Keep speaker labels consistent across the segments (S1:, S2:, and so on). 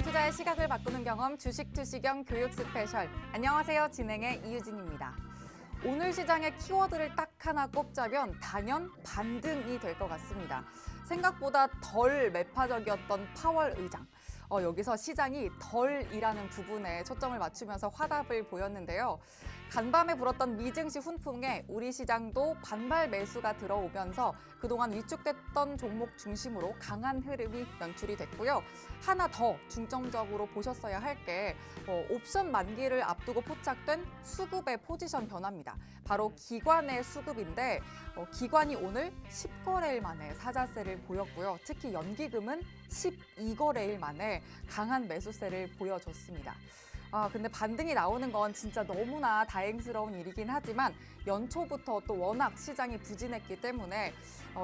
S1: 투자의 시각을 바꾸는 경험 주식 투시경 교육 스페셜. 안녕하세요. 진행의 이유진입니다. 오늘 시장의 키워드를 딱 하나 꼽자면 단연 반등이 될 것 같습니다. 생각보다 덜 매파적이었던 파월 의장. 여기서 시장이 덜이라는 부분에 초점을 맞추면서 화답을 보였는데요. 간밤에 불었던 미증시 훈풍에 우리 시장도 반발 매수가 들어오면서 그동안 위축됐던 종목 중심으로 강한 흐름이 연출이 됐고요. 하나 더 중점적으로 보셨어야 할 게 옵션 만기를 앞두고 포착된 수급의 포지션 변화입니다. 바로 기관의 수급인데 기관이 오늘 10거래일 만에 사자세를 보였고요. 특히 연기금은 12거래일 만에 강한 매수세를 보여줬습니다. 근데 반등이 나오는 건 진짜 너무나 다행스러운 일이긴 하지만 연초부터 또 워낙 시장이 부진했기 때문에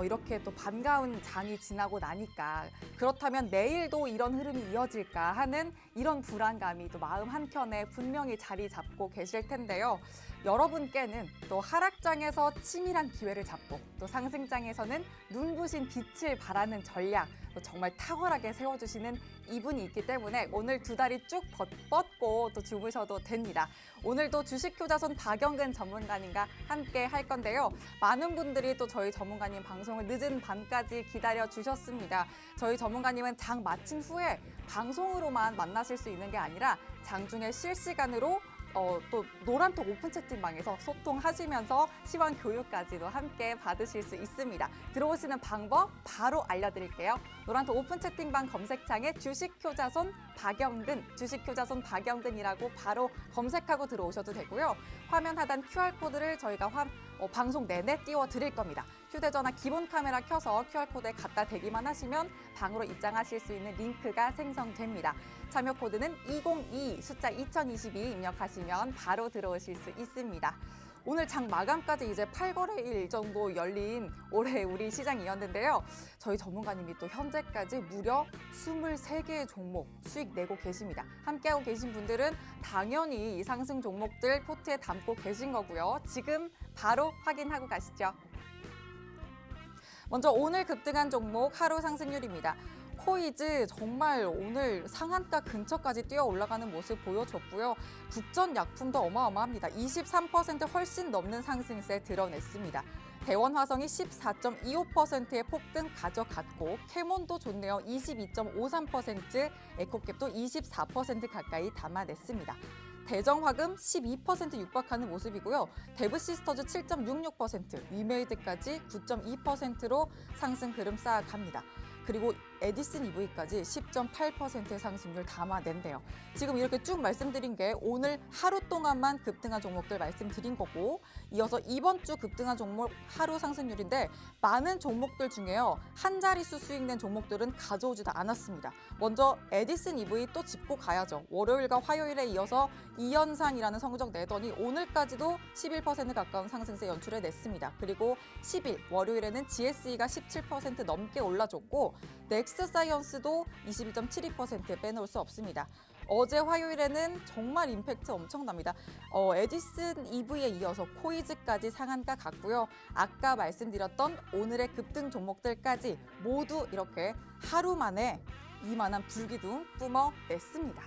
S1: 이렇게 또 반가운 장이 지나고 나니까 그렇다면 내일도 이런 흐름이 이어질까 하는 이런 불안감이 또 마음 한켠에 분명히 자리 잡고 계실 텐데요. 여러분께는 또 하락장에서 치밀한 기회를 잡고 또 상승장에서는 눈부신 빛을 발하는 전략 또 정말 탁월하게 세워주시는 이분이 있기 때문에 오늘 두 다리 쭉 뻗고 또 주무셔도 됩니다. 오늘도 주식효자손 박영근 전문가님과 함께 할 건데요. 많은 분들이 또 저희 전문가님 방송을 늦은 밤까지 기다려 주셨습니다. 저희 전문가님은 장 마친 후에 방송으로만 만나실 수 있는 게 아니라 장중에 실시간으로 또 노란톡 오픈 채팅방에서 소통하시면서 시황 교육까지도 함께 받으실 수 있습니다. 들어오시는 방법 바로 알려드릴게요. 노란톡 오픈 채팅방 검색창에 주식효자손 박영근, 주식효자손 박영근이라고 바로 검색하고 들어오셔도 되고요. 화면 하단 QR코드를 저희가 방송 내내 띄워드릴 겁니다. 휴대전화 기본 카메라 켜서 QR코드에 갖다 대기만 하시면 방으로 입장하실 수 있는 링크가 생성됩니다. 참여 코드는 202 숫자 2022 입력하시면 바로 들어오실 수 있습니다. 오늘 장 마감까지 이제 8거래일 정도 열린 올해 우리 시장이었는데요. 저희 전문가님이 또 현재까지 무려 23개의 종목 수익 내고 계십니다. 함께하고 계신 분들은 당연히 이 상승 종목들 포트에 담고 계신 거고요. 지금 바로 확인하고 가시죠. 먼저 오늘 급등한 종목 하루 상승률입니다. 코이즈 정말 오늘 상한가 근처까지 뛰어 올라가는 모습 보여줬고요. 국전약품도 어마어마합니다. 23% 훨씬 넘는 상승세 드러냈습니다. 대원화성이 14.25%의 폭등 가져갔고 캐몬도 좋네요. 22.53%, 에코캡도 24% 가까이 담아냈습니다. 대정화금 12% 육박하는 모습이고요. 데브시스터즈 7.66%, 위메이드까지 9.2%로 상승 흐름 쌓아갑니다. 그리고 에디슨 EV까지 10.8%의 상승률 담아낸대요. 지금 이렇게 쭉 말씀드린 게 오늘 하루 동안만 급등한 종목들 말씀드린 거고 이어서 이번 주 급등한 종목 하루 상승률인데 많은 종목들 중에요. 한 자릿수 수익 낸 종목들은 가져오지도 않았습니다. 먼저 에디슨 EV 또 짚고 가야죠. 월요일과 화요일에 이어서 2연상이라는 성적 내더니 오늘까지도 11% 가까운 상승세 연출해냈습니다. 그리고 10일 월요일에는 GSE가 17% 넘게 올라줬고 넥스사이언스도 21.72% 빼놓을 수 없습니다. 어제 화요일에는 정말 임팩트 엄청납니다. 에디슨 EV에 이어서 코이즈까지 상한가 갔고요. 아까 말씀드렸던 오늘의 급등 종목들까지 모두 이렇게 하루 만에 이만한 불기둥 뿜어냈습니다.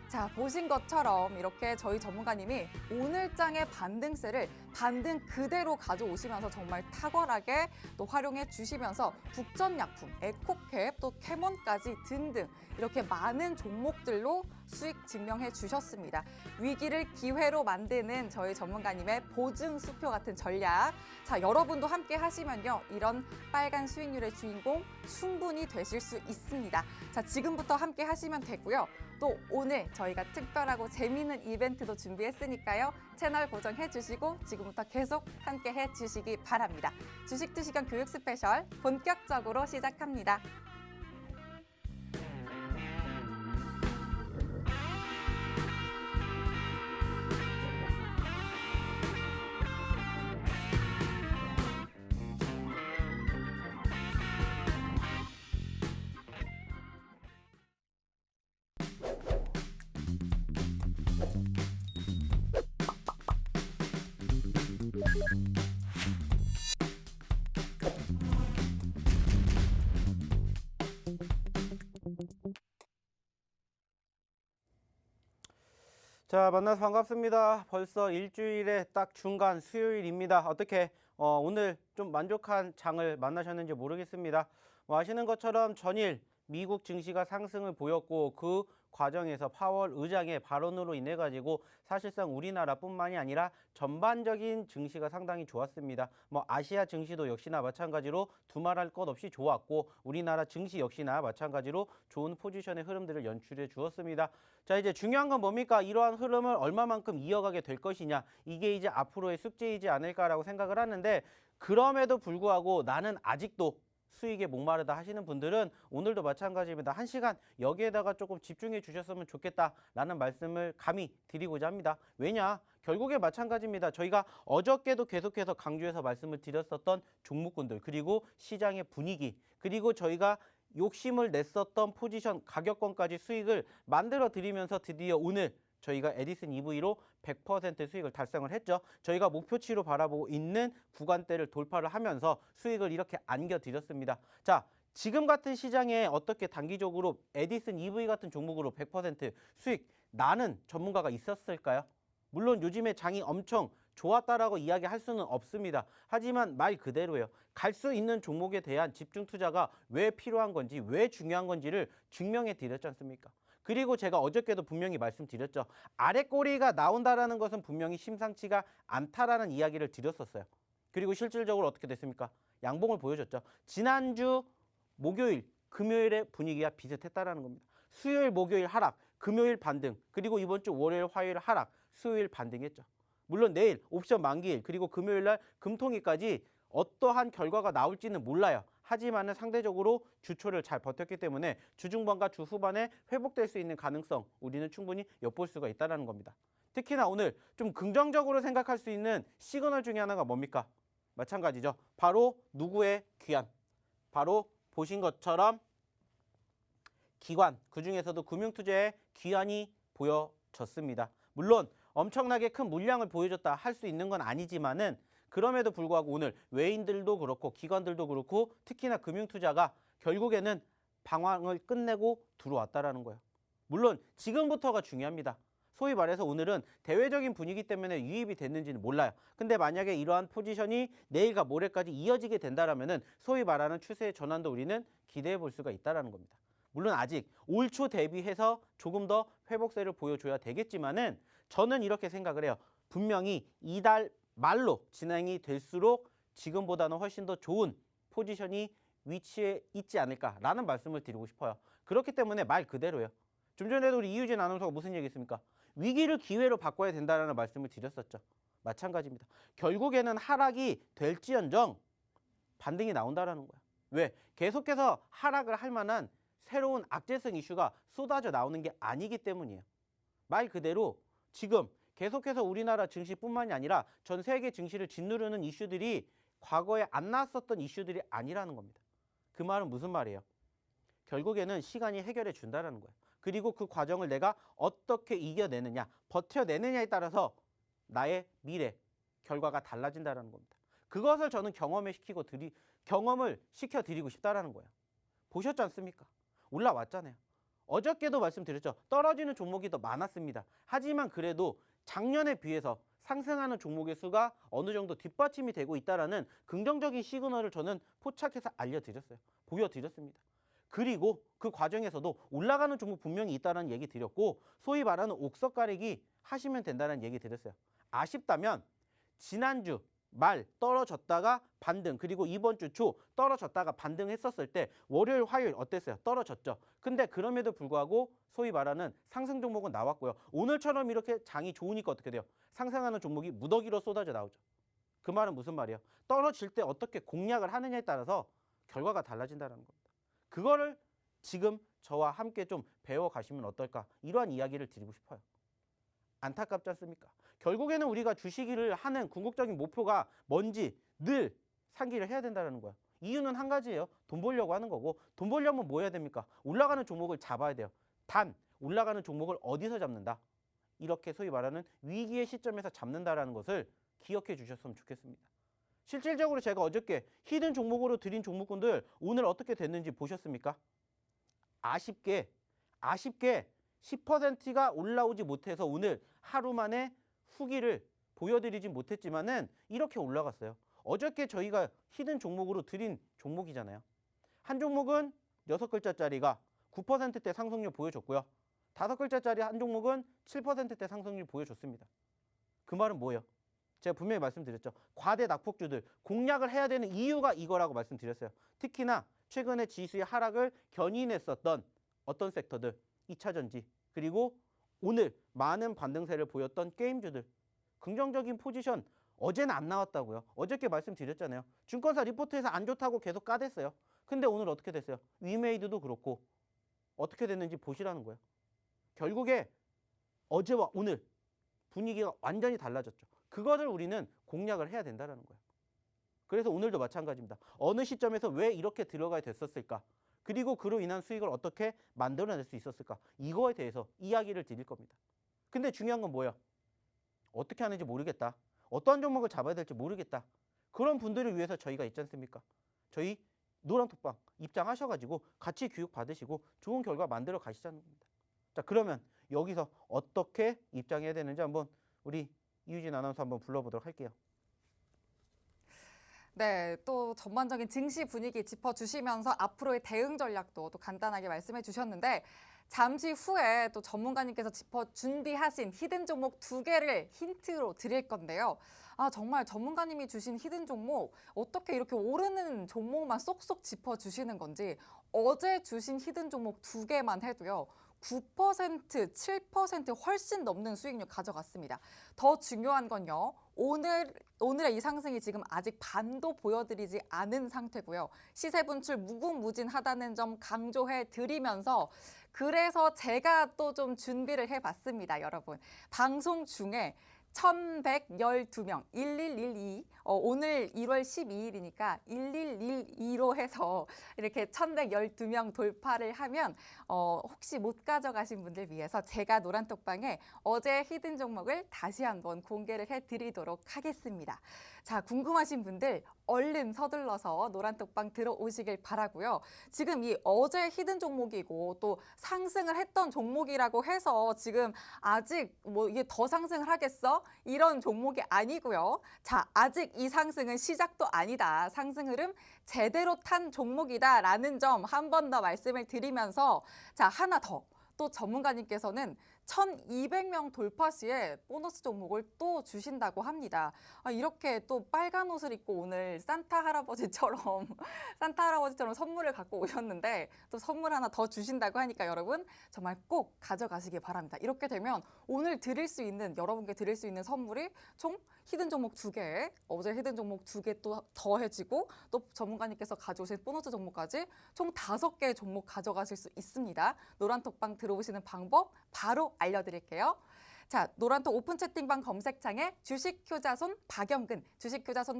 S1: 자, 보신 것처럼 이렇게 저희 전문가님이 오늘장의 반등세를 반등 그대로 가져오시면서 정말 탁월하게 또 활용해 주시면서 국전약품, 에코캡, 또 캐몬까지 등등 이렇게 많은 종목들로 수익 증명해 주셨습니다. 위기를 기회로 만드는 저희 전문가님의 보증 수표 같은 전략. 자, 여러분도 함께 하시면요. 이런 빨간 수익률의 주인공 충분히 되실 수 있습니다. 자, 지금부터 함께 하시면 되고요. 또 오늘 저희가 특별하고 재미있는 이벤트도 준비했으니까요. 채널 고정해 주시고 지금부터 계속 함께 해 주시기 바랍니다. 주식 투시경 교육 스페셜 본격적으로 시작합니다.
S2: 자, 만나서 반갑습니다. 벌써 일주일의 딱 중간 수요일입니다. 어떻게 오늘 좀 만족한 장을 만나셨는지 모르겠습니다. 아시는 것처럼 전일 미국 증시가 상승을 보였고 그 과정에서 파월 의장의 발언으로 인해 가지고 사실상 우리나라뿐만이 아니라 전반적인 증시가 상당히 좋았습니다. 아시아 증시도 역시나 마찬가지로 두말할 것 없이 좋았고 우리나라 증시 역시나 마찬가지로 좋은 포지션의 흐름들을 연출해 주었습니다. 자, 이제 중요한 건 뭡니까? 이러한 흐름을 얼마만큼 이어가게 될 것이냐. 이게 이제 앞으로의 숙제이지 않을까라고 생각을 하는데 그럼에도 불구하고 나는 아직도 수익에 목마르다 하시는 분들은 오늘도 마찬가지입니다. 1시간 여기에다가 조금 집중해 주셨으면 좋겠다라는 말씀을 감히 드리고자 합니다. 왜냐? 결국에 마찬가지입니다. 저희가 어저께도 계속해서 강조해서 말씀을 드렸었던 종목군들 그리고 시장의 분위기 그리고 저희가 욕심을 냈었던 포지션 가격권까지 수익을 만들어 드리면서 드디어 오늘 저희가 에디슨 EV로 100% 수익을 달성을 했죠. 저희가 목표치로 바라보고 있는 구간대를 돌파를 하면서 수익을 이렇게 안겨드렸습니다. 자, 지금 같은 시장에 어떻게 단기적으로 에디슨 EV 같은 종목으로 100% 수익 나는 전문가가 있었을까요? 물론 요즘에 장이 엄청 좋았다라고 이야기할 수는 없습니다. 하지만 말 그대로예요. 갈 수 있는 종목에 대한 집중 투자가 왜 필요한 건지, 왜 중요한 건지를 증명해 드렸지 않습니까? 그리고 제가 어저께도 분명히 말씀드렸죠. 아래 꼬리가 나온다라는 것은 분명히 심상치가 않다라는 이야기를 드렸었어요. 그리고 실질적으로 어떻게 됐습니까? 양봉을 보여줬죠. 지난주 목요일, 금요일의 분위기가 비슷했다라는 겁니다. 수요일, 목요일 하락, 금요일 반등, 그리고 이번 주 월요일, 화요일 하락, 수요일 반등했죠. 물론 내일 옵션 만기일, 그리고 금요일 날 금통일까지 어떠한 결과가 나올지는 몰라요. 하지만은 상대적으로 주초를 잘 버텼기 때문에 주중반과 주 후반에 회복될 수 있는 가능성 우리는 충분히 엿볼 수가 있다는 겁니다. 특히나 오늘 좀 긍정적으로 생각할 수 있는 시그널 중에 하나가 뭡니까? 마찬가지죠. 바로 누구의 귀환? 바로 보신 것처럼 기관, 그중에서도 금융투자의 귀환이 보여졌습니다. 물론 엄청나게 큰 물량을 보여줬다 할 수 있는 건 아니지만은 그럼에도 불구하고 오늘 외인들도 그렇고 기관들도 그렇고 특히나 금융투자가 결국에는 방황을 끝내고 들어왔다라는 거예요. 물론 지금부터가 중요합니다. 소위 말해서 오늘은 대외적인 분위기 때문에 유입이 됐는지는 몰라요. 근데 만약에 이러한 포지션이 내일과 모레까지 이어지게 된다라면은 소위 말하는 추세의 전환도 우리는 기대해 볼 수가 있다라는 겁니다. 물론 아직 올 초 대비해서 조금 더 회복세를 보여줘야 되겠지만은 저는 이렇게 생각을 해요. 분명히 이달 말로 진행이 될수록 지금보다는 훨씬 더 좋은 포지션이 위치해 있지 않을까라는 말씀을 드리고 싶어요. 그렇기 때문에 말 그대로예요. 좀 전에도 우리 이유진 아나운서가 무슨 얘기했습니까? 위기를 기회로 바꿔야 된다는 말씀을 드렸었죠. 마찬가지입니다. 결국에는 하락이 될지언정 반등이 나온다라는 거야. 왜? 계속해서 하락을 할 만한 새로운 악재성 이슈가 쏟아져 나오는 게 아니기 때문이에요. 말 그대로 지금 계속해서 우리나라 증시뿐만이 아니라 전 세계 증시를 짓누르는 이슈들이 과거에 안 나왔었던 이슈들이 아니라는 겁니다. 그 말은 무슨 말이에요? 결국에는 시간이 해결해 준다는 거예요. 그리고 그 과정을 내가 어떻게 이겨내느냐, 버텨내느냐에 따라서 나의 미래, 결과가 달라진다는 겁니다. 그것을 저는 경험을 시켜드리고 싶다는 거예요. 보셨지 않습니까? 올라왔잖아요. 어저께도 말씀드렸죠. 떨어지는 종목이 더 많았습니다. 하지만 그래도 작년에 비해서 상승하는 종목의 수가 어느 정도 뒷받침이 되고 있다는 긍정적인 시그널을 저는 포착해서 알려드렸어요. 보여드렸습니다. 그리고 그 과정에서도 올라가는 종목 분명히 있다는 얘기 드렸고 소위 말하는 옥석 가리기 하시면 된다는 얘기 드렸어요. 아쉽다면 지난주 말 떨어졌다가 반등 그리고 이번 주 초 떨어졌다가 반등했었을 때 월요일 화요일 어땠어요? 떨어졌죠. 근데 그럼에도 불구하고 소위 말하는 상승 종목은 나왔고요. 오늘처럼 이렇게 장이 좋으니까 어떻게 돼요? 상승하는 종목이 무더기로 쏟아져 나오죠. 그 말은 무슨 말이에요? 떨어질 때 어떻게 공략을 하느냐에 따라서 결과가 달라진다는 겁니다. 그거를 지금 저와 함께 좀 배워가시면 어떨까? 이러한 이야기를 드리고 싶어요. 안타깝지 않습니까? 결국에는 우리가 주식을 하는 궁극적인 목표가 뭔지 늘 상기를 해야 된다는 거야. 이유는 한 가지예요. 돈 벌려고 하는 거고 돈 벌려면 뭐 해야 됩니까? 올라가는 종목을 잡아야 돼요. 단 올라가는 종목을 어디서 잡는다? 이렇게 소위 말하는 위기의 시점에서 잡는다라는 것을 기억해 주셨으면 좋겠습니다. 실질적으로 제가 어저께 히든 종목으로 드린 종목군들 오늘 어떻게 됐는지 보셨습니까? 아쉽게 10%가 올라오지 못해서 오늘 하루 만에 후기를 보여드리진 못했지만은 이렇게 올라갔어요. 어저께 저희가 히든 종목으로 드린 종목이잖아요. 한 종목은 6글자짜리가 9%대 상승률 보여줬고요. 5글자짜리 한 종목은 7%대 상승률 보여줬습니다. 그 말은 뭐예요? 제가 분명히 말씀드렸죠. 과대 낙폭주들 공략을 해야 되는 이유가 이거라고 말씀드렸어요. 특히나 최근에 지수의 하락을 견인했었던 어떤 섹터들, 2차전지, 그리고 오늘 많은 반등세를 보였던 게임주들, 긍정적인 포지션 어제는 안 나왔다고요. 어저께 말씀드렸잖아요. 증권사 리포트에서 안 좋다고 계속 까댔어요. 근데 오늘 어떻게 됐어요? 위메이드도 그렇고 어떻게 됐는지 보시라는 거예요. 결국에 어제와 오늘 분위기가 완전히 달라졌죠. 그거를 우리는 공략을 해야 된다는 거예요. 그래서 오늘도 마찬가지입니다. 어느 시점에서 왜 이렇게 들어가야 됐었을까? 그리고 그로 인한 수익을 어떻게 만들어낼 수 있었을까? 이거에 대해서 이야기를 드릴 겁니다. 근데 중요한 건 뭐예요? 어떻게 하는지 모르겠다. 어떠한 종목을 잡아야 될지 모르겠다. 그런 분들을 위해서 저희가 있지 않습니까? 저희 노란톡방 입장하셔가지고 같이 교육 받으시고 좋은 결과 만들어 가시자는 겁니다. 자, 그러면 여기서 어떻게 입장해야 되는지 한번 우리 이유진 아나운서 한번 불러보도록 할게요.
S1: 네, 또 전반적인 증시 분위기 짚어주시면서 앞으로의 대응 전략도 또 간단하게 말씀해 주셨는데 잠시 후에 또 전문가님께서 짚어 준비하신 히든 종목 2개를 힌트로 드릴 건데요. 정말 전문가님이 주신 히든 종목 어떻게 이렇게 오르는 종목만 쏙쏙 짚어주시는 건지 어제 주신 히든 종목 2개만 해도요. 9%, 7% 훨씬 넘는 수익률 가져갔습니다. 더 중요한 건요. 오늘의 이 상승이 지금 아직 반도 보여드리지 않은 상태고요. 시세 분출 무궁무진하다는 점 강조해 드리면서 그래서 제가 또 좀 준비를 해봤습니다, 여러분. 방송 중에 1112명, 1112, 오늘 1월 12일이니까 1112로 해서 이렇게 1112명 돌파를 하면 혹시 못 가져가신 분들 위해서 제가 노란톡방에 어제 히든 종목을 다시 한번 공개를 해드리도록 하겠습니다. 자, 궁금하신 분들 얼른 서둘러서 노란톡방 들어오시길 바라고요. 지금 이 어제 히든 종목이고 또 상승을 했던 종목이라고 해서 지금 아직 뭐 이게 더 상승을 하겠어? 이런 종목이 아니고요. 자, 아직 이 상승은 시작도 아니다. 상승 흐름 제대로 탄 종목이다라는 점 한 번 더 말씀을 드리면서 자, 하나 더. 또 전문가님께서는 1,200명 돌파 시에 보너스 종목을 또 주신다고 합니다. 이렇게 또 빨간 옷을 입고 오늘 산타 할아버지처럼 선물을 갖고 오셨는데 또 선물 하나 더 주신다고 하니까 여러분 정말 꼭 가져가시기 바랍니다. 이렇게 되면 오늘 여러분께 드릴 수 있는 선물이 총 히든 종목 2개, 어제 히든 종목 2개 또 더해지고 또 전문가님께서 가져오신 보너스 종목까지 총 5개의 종목 가져가실 수 있습니다. 노란톡방 들어오시는 방법 바로 알려드릴게요. 자, 노란톡 오픈 채팅방 검색창에 주식효자손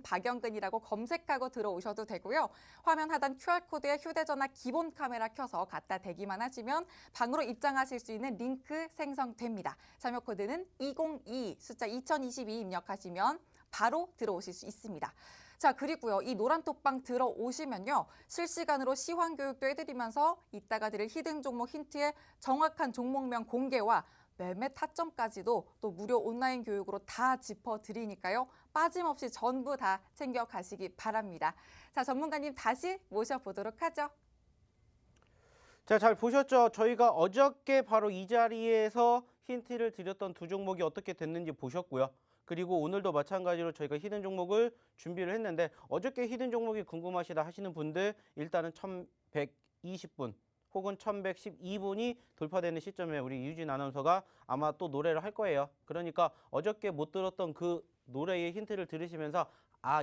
S1: 박영근이라고 검색하고 들어오셔도 되고요. 화면 하단 QR코드에 휴대전화 기본 카메라 켜서 갖다 대기만 하시면 방으로 입장하실 수 있는 링크 생성됩니다. 참여 코드는 202 숫자 2022 입력하시면 바로 들어오실 수 있습니다. 자, 그리고요. 이 노란톡방 들어오시면요. 실시간으로 시황 교육도 해드리면서 이따가 드릴 히든 종목 힌트의 정확한 종목명 공개와 매매 타점까지도 또 무료 온라인 교육으로 다 짚어드리니까요. 빠짐없이 전부 다 챙겨가시기 바랍니다. 자, 전문가님 다시 모셔보도록 하죠.
S2: 자, 잘 보셨죠? 저희가 어저께 바로 이 자리에서 힌트를 드렸던 2 종목이 어떻게 됐는지 보셨고요. 그리고 오늘도 마찬가지로 저희가 히든 종목을 준비를 했는데 어저께 히든 종목이 궁금하시다 하시는 분들 일단은 1120분 혹은 1112분이 돌파되는 시점에 우리 유진 아나운서가 아마 또 노래를 할 거예요. 그러니까 어저께 못 들었던 그 노래의 힌트를 들으시면서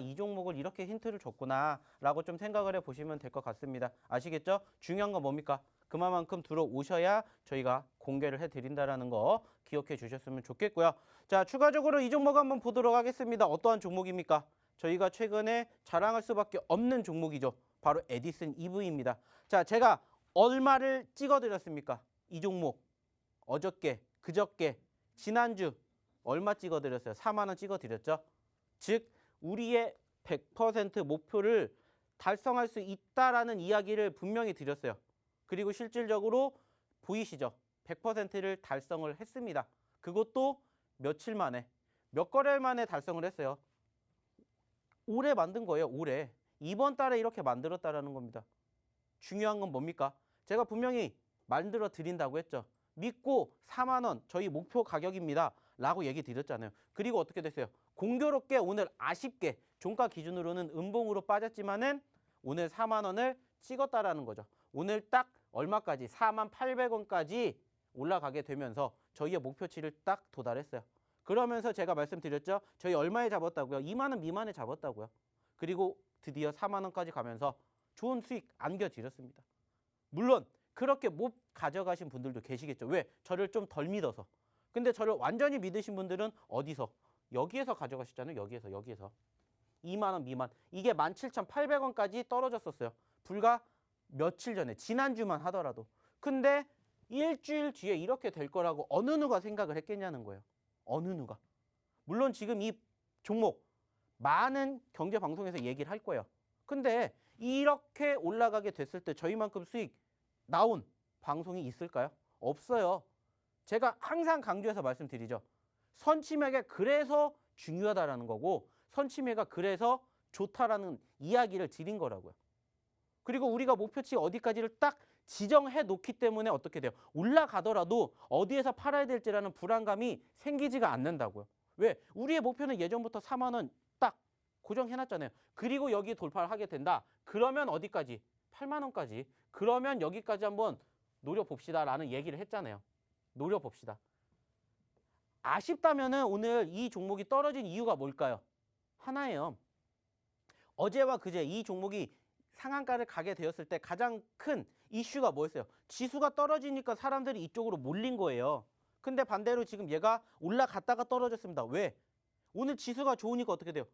S2: 이 종목을 이렇게 힌트를 줬구나 라고 좀 생각을 해보시면 될 것 같습니다. 아시겠죠? 중요한 건 뭡니까? 그만큼 들어오셔야 저희가 공개를 해드린다는 거 기억해 주셨으면 좋겠고요. 자, 추가적으로 이 종목 한번 보도록 하겠습니다. 어떠한 종목입니까? 저희가 최근에 자랑할 수밖에 없는 종목이죠. 바로 에디슨 EV입니다. 자, 제가 얼마를 찍어드렸습니까? 이 종목 어저께, 그저께, 지난주 얼마 찍어드렸어요? 4만 원 찍어드렸죠. 즉 우리의 100% 목표를 달성할 수 있다라는 이야기를 분명히 드렸어요. 그리고 실질적으로 보이시죠? 100%를 달성을 했습니다. 그것도 며칠 만에, 몇 거래일 만에 달성을 했어요. 올해 만든 거예요. 올해. 이번 달에 이렇게 만들었다라는 겁니다. 중요한 건 뭡니까? 제가 분명히 만들어 드린다고 했죠. 믿고 4만 원 저희 목표 가격입니다. 라고 얘기 드렸잖아요. 그리고 어떻게 됐어요? 공교롭게 오늘 아쉽게 종가 기준으로는 음봉으로 빠졌지만은 오늘 4만 원을 찍었다라는 거죠. 오늘 딱 얼마까지? 4만 800원까지 올라가게 되면서 저희의 목표치를 딱 도달했어요. 그러면서 제가 말씀드렸죠. 저희 얼마에 잡았다고요? 2만 원 미만에 잡았다고요. 그리고 드디어 4만 원까지 가면서 좋은 수익 안겨드렸습니다. 물론 그렇게 못 가져가신 분들도 계시겠죠. 왜? 저를 좀 덜 믿어서. 근데 저를 완전히 믿으신 분들은 어디서? 여기에서 가져가셨잖아요. 여기에서. 2만 원 미만. 이게 17,800원까지 떨어졌었어요. 불과 며칠 전에, 지난주만 하더라도. 근데 일주일 뒤에 이렇게 될 거라고 어느 누가 생각을 했겠냐는 거예요. 어느 누가. 물론 지금 이 종목 많은 경제방송에서 얘기를 할 거예요. 근데 이렇게 올라가게 됐을 때 저희만큼 수익 나온 방송이 있을까요? 없어요. 제가 항상 강조해서 말씀드리죠. 선침해가 그래서 중요하다라는 거고 선침해가 그래서 좋다라는 이야기를 드린 거라고요. 그리고 우리가 목표치 어디까지를 딱 지정해 놓기 때문에 어떻게 돼요? 올라가더라도 어디에서 팔아야 될지라는 불안감이 생기지가 않는다고요. 왜? 우리의 목표는 예전부터 4만 원 딱 고정해 놨잖아요. 그리고 여기 돌파를 하게 된다. 그러면 어디까지? 8만 원까지. 그러면 여기까지 한번 노려봅시다라는 얘기를 했잖아요. 노려봅시다. 아쉽다면은 오늘 이 종목이 떨어진 이유가 뭘까요? 하나예요. 어제와 그제 이 종목이 상한가를 가게 되었을 때 가장 큰 이슈가 뭐였어요? 지수가 떨어지니까 사람들이 이쪽으로 몰린 거예요. 근데 반대로 지금 얘가 올라갔다가 떨어졌습니다. 왜? 오늘 지수가 좋으니까 어떻게 돼요?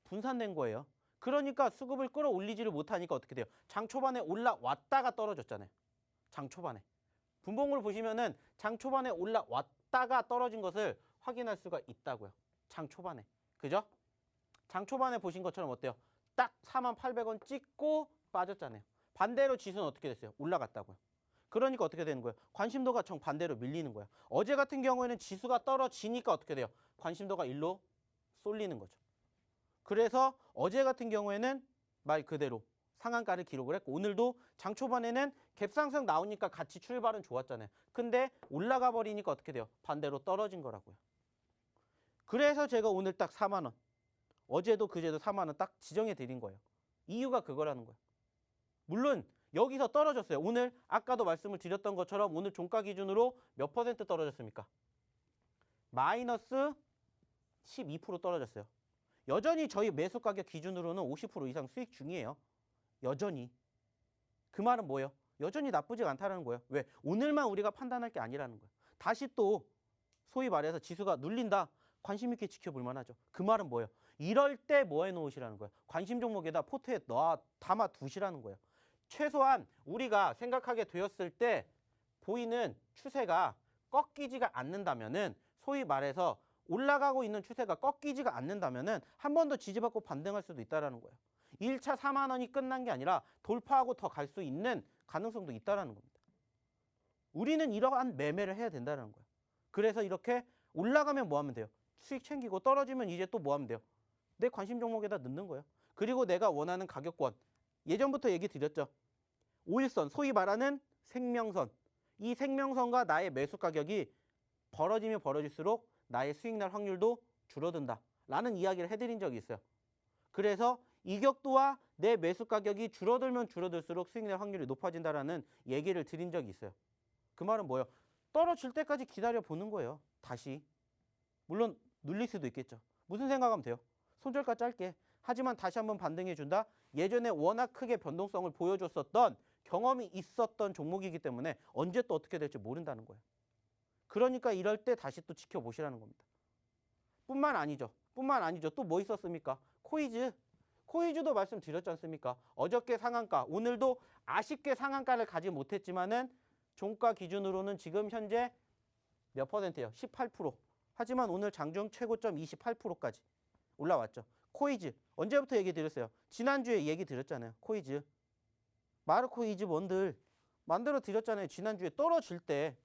S2: 분산된 거예요. 그러니까 수급을 끌어올리지를 못하니까 어떻게 돼요? 장 초반에 올라왔다가 떨어졌잖아요. 장 초반에. 분봉을 보시면은 장 초반에 올라왔다가 떨어진 것을 확인할 수가 있다고요. 장 초반에. 그죠? 장 초반에 보신 것처럼 어때요? 딱 48,000원 찍고 빠졌잖아요. 반대로 지수는 어떻게 됐어요? 올라갔다고요. 그러니까 어떻게 되는 거예요? 관심도가 정반대로 밀리는 거예요. 어제 같은 경우에는 지수가 떨어지니까 어떻게 돼요? 관심도가 일로 쏠리는 거죠. 그래서 어제 같은 경우에는 말 그대로 상한가를 기록을 했고 오늘도 장 초반에는 갭상승 나오니까 같이 출발은 좋았잖아요. 근데 올라가 버리니까 어떻게 돼요? 반대로 떨어진 거라고요. 그래서 제가 오늘 딱 4만 원. 어제도 그제도 4만 원 딱 지정해 드린 거예요. 이유가 그거라는 거예요. 물론 여기서 떨어졌어요. 오늘 아까도 말씀을 드렸던 것처럼 오늘 종가 기준으로 몇 퍼센트 떨어졌습니까? 마이너스 12% 떨어졌어요. 여전히 저희 매수 가격 기준으로는 50% 이상 수익 중이에요. 여전히. 그 말은 뭐예요? 여전히 나쁘지 않다는 거예요. 왜? 오늘만 우리가 판단할 게 아니라는 거예요. 다시 또 소위 말해서 지수가 눌린다. 관심 있게 지켜볼 만하죠. 그 말은 뭐예요? 이럴 때 뭐 해놓으시라는 거예요? 관심 종목에다 포트에 담아 두시라는 거예요. 최소한 우리가 생각하게 되었을 때 보이는 추세가 꺾이지가 않는다면은 소위 말해서 올라가고 있는 추세가 꺾이지가 않는다면은 한 번 더 지지받고 반등할 수도 있다라는 거예요. 1차 4만 원이 끝난 게 아니라 돌파하고 더 갈 수 있는 가능성도 있다라는 겁니다. 우리는 이러한 매매를 해야 된다는 거예요. 그래서 이렇게 올라가면 뭐 하면 돼요? 수익 챙기고 떨어지면 이제 또 뭐 하면 돼요? 내 관심 종목에다 넣는 거예요. 그리고 내가 원하는 가격권. 예전부터 얘기 드렸죠. 5일선, 소위 말하는 생명선. 이 생명선과 나의 매수 가격이 벌어지면 벌어질수록 나의 수익 날 확률도 줄어든다. 라는 이야기를 해드린 적이 있어요. 그래서 이격도와 내 매수 가격이 줄어들면 줄어들수록 수익 날 확률이 높아진다라는 얘기를 드린 적이 있어요. 그 말은 뭐예요? 떨어질 때까지 기다려 보는 거예요. 다시. 물론 눌릴 수도 있겠죠. 무슨 생각하면 돼요? 손절가 짧게. 하지만 다시 한번 반등해 준다. 예전에 워낙 크게 변동성을 보여줬었던 경험이 있었던 종목이기 때문에 언제 또 어떻게 될지 모른다는 거예요. 그러니까 이럴 때 다시 또 지켜보시라는 겁니다. 뿐만 아니죠. 또 뭐 있었습니까? 코이즈. 코이즈도 말씀드렸지 않습니까? 어저께 상한가, 오늘도 아쉽게 상한가를 가지 못했지만은 종가 기준으로는 지금 현재 몇 퍼센트예요? 18%. 하지만 오늘 장중 최고점 28%까지 올라왔죠. 코이즈. 언제부터 얘기 드렸어요? 지난주에 얘기 드렸잖아요. 코이즈. 마르코이즈 원들 만들어 드렸잖아요. 지난주에 떨어질 때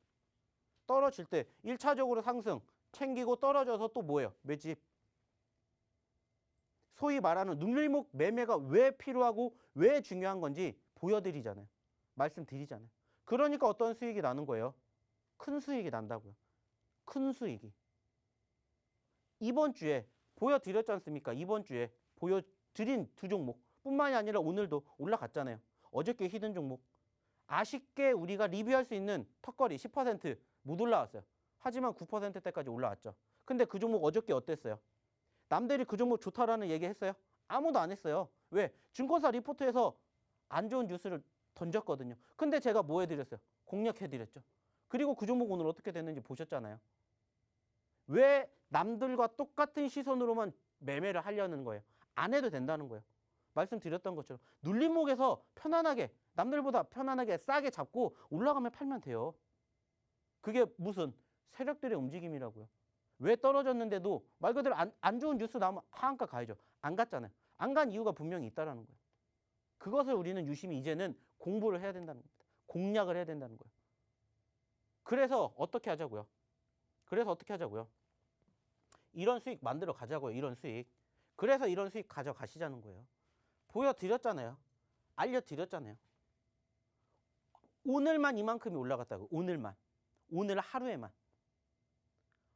S2: 떨어질 때 1차적으로 상승, 챙기고 떨어져서 또 뭐예요? 매집. 소위 말하는 눌림목 매매가 왜 필요하고 왜 중요한 건지 보여드리잖아요. 말씀드리잖아요. 그러니까 어떤 수익이 나는 거예요? 큰 수익이 난다고요. 큰 수익이. 이번 주에 보여드렸지 않습니까? 이번 주에 보여드린 두 종목 뿐만이 아니라 오늘도 올라갔잖아요. 어저께 히든 종목. 아쉽게 우리가 리뷰할 수 있는 턱걸이 10%못 올라왔어요. 하지만 9%대까지 올라왔죠. 근데 그 종목 어저께 어땠어요? 남들이 그 종목 좋다라는 얘기 했어요? 아무도 안 했어요. 왜? 증권사 리포트에서 안 좋은 뉴스를 던졌거든요. 근데 제가 뭐 해드렸어요? 공략해드렸죠. 그리고 그 종목 오늘 어떻게 됐는지 보셨잖아요. 왜 남들과 똑같은 시선으로만 매매를 하려는 거예요? 안 해도 된다는 거예요. 말씀드렸던 것처럼 눌림목에서 편안하게 남들보다 편안하게 싸게 잡고 올라가면 팔면 돼요. 그게 무슨 세력들의 움직임이라고요. 왜 떨어졌는데도 말 그대로 안 좋은 뉴스 나오면 하한가 가야죠. 안 갔잖아요. 안 간 이유가 분명히 있다라는 거예요. 그것을 우리는 유심히 이제는 공부를 해야 된다는 겁니다. 공략을 해야 된다는 거예요. 그래서 어떻게 하자고요? 이런 수익 만들어 가자고요. 이런 수익. 그래서 이런 수익 가져가시자는 거예요. 보여드렸잖아요. 알려드렸잖아요. 오늘만 이만큼이 올라갔다고. 오늘만. 오늘 하루에만.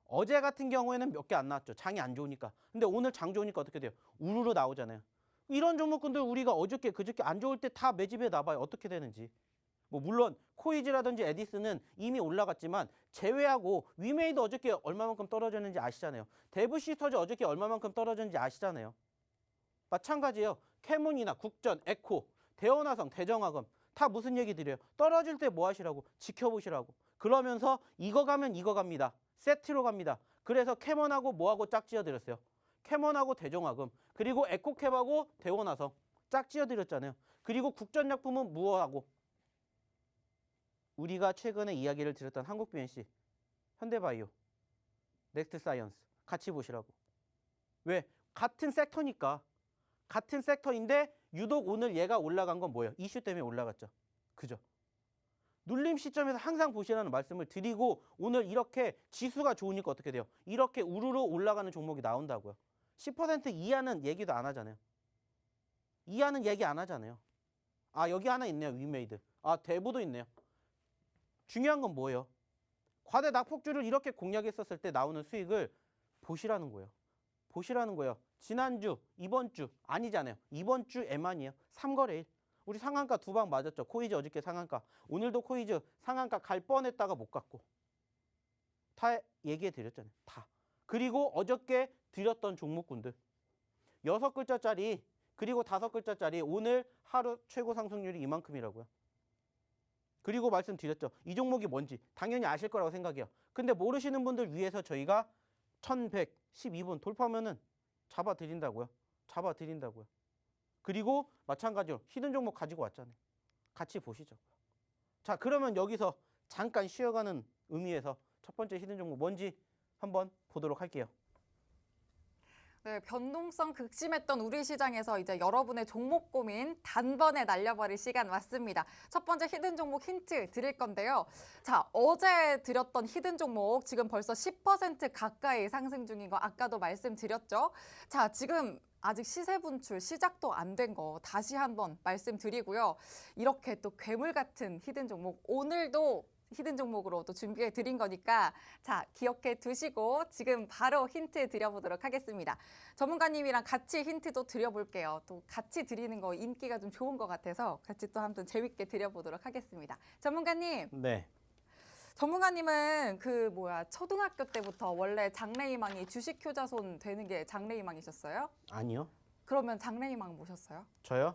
S2: 어제 같은 경우에는 몇 개 안 나왔죠. 장이 안 좋으니까. 근데 오늘 장 좋으니까 어떻게 돼요? 우르르 나오잖아요. 이런 종목군들 우리가 어저께 그저께 안 좋을 때 다 매집해 놔봐요. 어떻게 되는지. 뭐 물론 코이즈라든지 에디스는 이미 올라갔지만 제외하고 위메이도 어저께 얼마만큼 떨어졌는지 아시잖아요. 데브시스터즈 어저께 얼마만큼 떨어졌는지 아시잖아요. 마찬가지예요. 캐몬이나 국전, 에코, 대원화성, 대정화금 다 무슨 얘기 드려요? 떨어질 때 뭐 하시라고? 지켜보시라고. 그러면서 이거 가면 이거 갑니다. 세트로 갑니다. 그래서 캐몬하고 뭐하고 짝지어 드렸어요? 캐몬하고 대정화금 그리고 에코캡하고 대원화성 짝지어 드렸잖아요. 그리고 국전약품은 무엇하고? 우리가 최근에 이야기를 드렸던 한국BNC, 현대바이오, 넥스트사이언스 같이 보시라고. 왜? 같은 섹터니까. 같은 섹터인데 유독 오늘 얘가 올라간 건 뭐예요? 이슈 때문에 올라갔죠. 그죠? 눌림 시점에서 항상 보시라는 말씀을 드리고 오늘 이렇게 지수가 좋으니까 어떻게 돼요? 이렇게 우르르 올라가는 종목이 나온다고요. 10% 이하는 얘기도 안 하잖아요. 이하는 얘기 안 하잖아요. 아 여기 하나 있네요. 위메이드. 아 대부도 있네요. 중요한 건 뭐예요? 과대 낙폭주를 이렇게 공략했었을 때 나오는 수익을 보시라는 거예요. 보시라는 거예요. 지난주, 이번 주 아니잖아요. 이번 주에만이에요. 3거래일. 우리 상한가 두 방 맞았죠. 코이즈 어저께 상한가. 오늘도 코이즈 상한가 갈 뻔했다가 못 갔고. 다 얘기해 드렸잖아요. 다. 그리고 어저께 드렸던 종목군들. 6글자짜리 그리고 5글자짜리 오늘 하루 최고 상승률이 이만큼이라고요. 그리고 말씀드렸죠. 이 종목이 뭔지 당연히 아실 거라고 생각해요. 근데 모르시는 분들 위해서 저희가 1112분 돌파하면은 잡아드린다고요. 그리고 마찬가지로 히든 종목 가지고 왔잖아요. 같이 보시죠. 자, 그러면 여기서 잠깐 쉬어가는 의미에서 첫 번째 히든 종목 뭔지 한번 보도록 할게요.
S1: 네, 변동성 극심했던 우리 시장에서 이제 여러분의 종목 고민 단번에 날려버릴 시간 왔습니다. 첫 번째 히든 종목 힌트 드릴 건데요. 자, 어제 드렸던 히든 종목 지금 벌써 10% 가까이 상승 중인 거 아까도 말씀드렸죠. 자, 지금 아직 시세 분출 시작도 안 된 거 다시 한번 말씀드리고요. 이렇게 또 괴물 같은 히든 종목 오늘도 히든 종목으로 또 준비해 드린 거니까 자 기억해 두시고 지금 바로 힌트 드려보도록 하겠습니다. 전문가님이랑 같이 힌트도 드려볼게요. 또 같이 드리는 거 인기가 좀 좋은 것 같아서 같이 또 한번 재밌게 드려보도록 하겠습니다. 전문가님.
S2: 네.
S1: 전문가님은 초등학교 때부터 원래 장래희망이 주식효자손 되는 게 장래희망이셨어요?
S2: 아니요.
S1: 그러면 장래희망 뭐셨어요?
S2: 저요?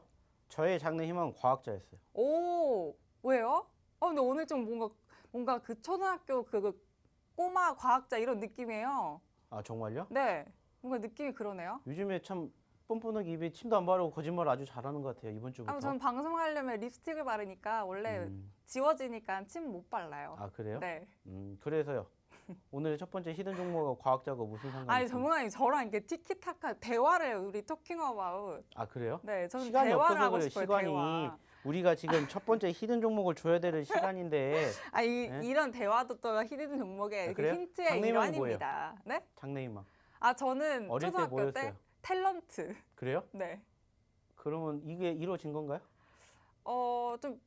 S2: 저의 장래 희망은 과학자였어요.
S1: 오, 왜요? 근데 오늘 좀 뭔가 그 초등학교 그 꼬마 과학자 이런 느낌이에요.
S2: 아 정말요?
S1: 네, 뭔가 느낌이 그러네요.
S2: 요즘에 참 뻔뻔하게 입에 침도 안 바르고 거짓말 아주 잘하는 것 같아요. 이번 주부터.
S1: 저는 방송하려면 립스틱을 바르니까 원래 지워지니까 침 못 발라요.
S2: 아 그래요?
S1: 네.
S2: 그래서요. 오늘의 첫 번째 히든 종목하고 과학자가 무슨 상관이
S1: 아니
S2: 있습니까?
S1: 전문가님 저랑 이렇게 티키타카 대화를 우리 토킹 어바웃.
S2: 아 그래요?
S1: 네, 저는
S2: 시간이
S1: 대화를
S2: 없어서
S1: 하고
S2: 그래요.
S1: 싶어요.
S2: 시간이
S1: 대화.
S2: 우리가 지금 첫 번째 히든 종목을 줘야 되는 시간인데 네?
S1: 이런 대화도 또 히든 종목의 그
S2: 그래요?
S1: 힌트의
S2: 장래희망이
S1: 일환입니다. 네?
S2: 장래희망.
S1: 저는
S2: 어릴 때
S1: 초등학교 때
S2: 뭐였어요?
S1: 탤런트.
S2: 그래요?
S1: 네.
S2: 그러면 이게 이루어진 건가요?
S1: 좀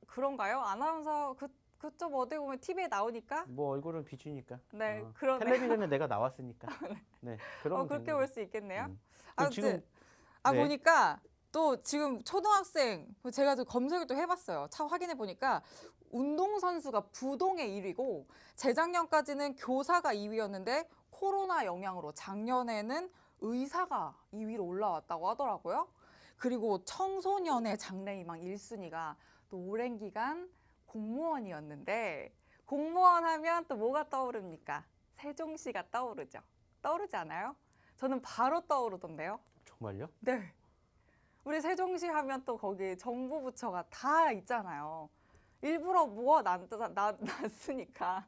S1: 그런가요? 아나운서 그쪽 어디 보면 TV에 나오니까
S2: 뭐 얼굴은 비추니까.
S1: 네, 그러네.
S2: 텔레비전에 내가 나왔으니까. 네, 그러면
S1: 그렇게
S2: 되는
S1: 볼
S2: 거죠.
S1: 수 있겠네요.
S2: 그럼
S1: 아무튼
S2: 지금 네.
S1: 보니까 또 지금 초등학생 제가 좀 검색을 또 해봤어요. 참 확인해 보니까 운동선수가 부동의 1위고 재작년까지는 교사가 2위였는데 코로나 영향으로 작년에는 의사가 2위로 올라왔다고 하더라고요. 그리고 청소년의 장래희망 1순위가 또 오랜 기간 공무원이었는데 공무원 하면 또 뭐가 떠오릅니까? 세종시가 떠오르죠. 떠오르지 않아요? 저는 바로 떠오르던데요.
S2: 정말요?
S1: 네. 우리 세종시 하면 또 거기 정부 부처가 다 있잖아요. 일부러 놨으니까.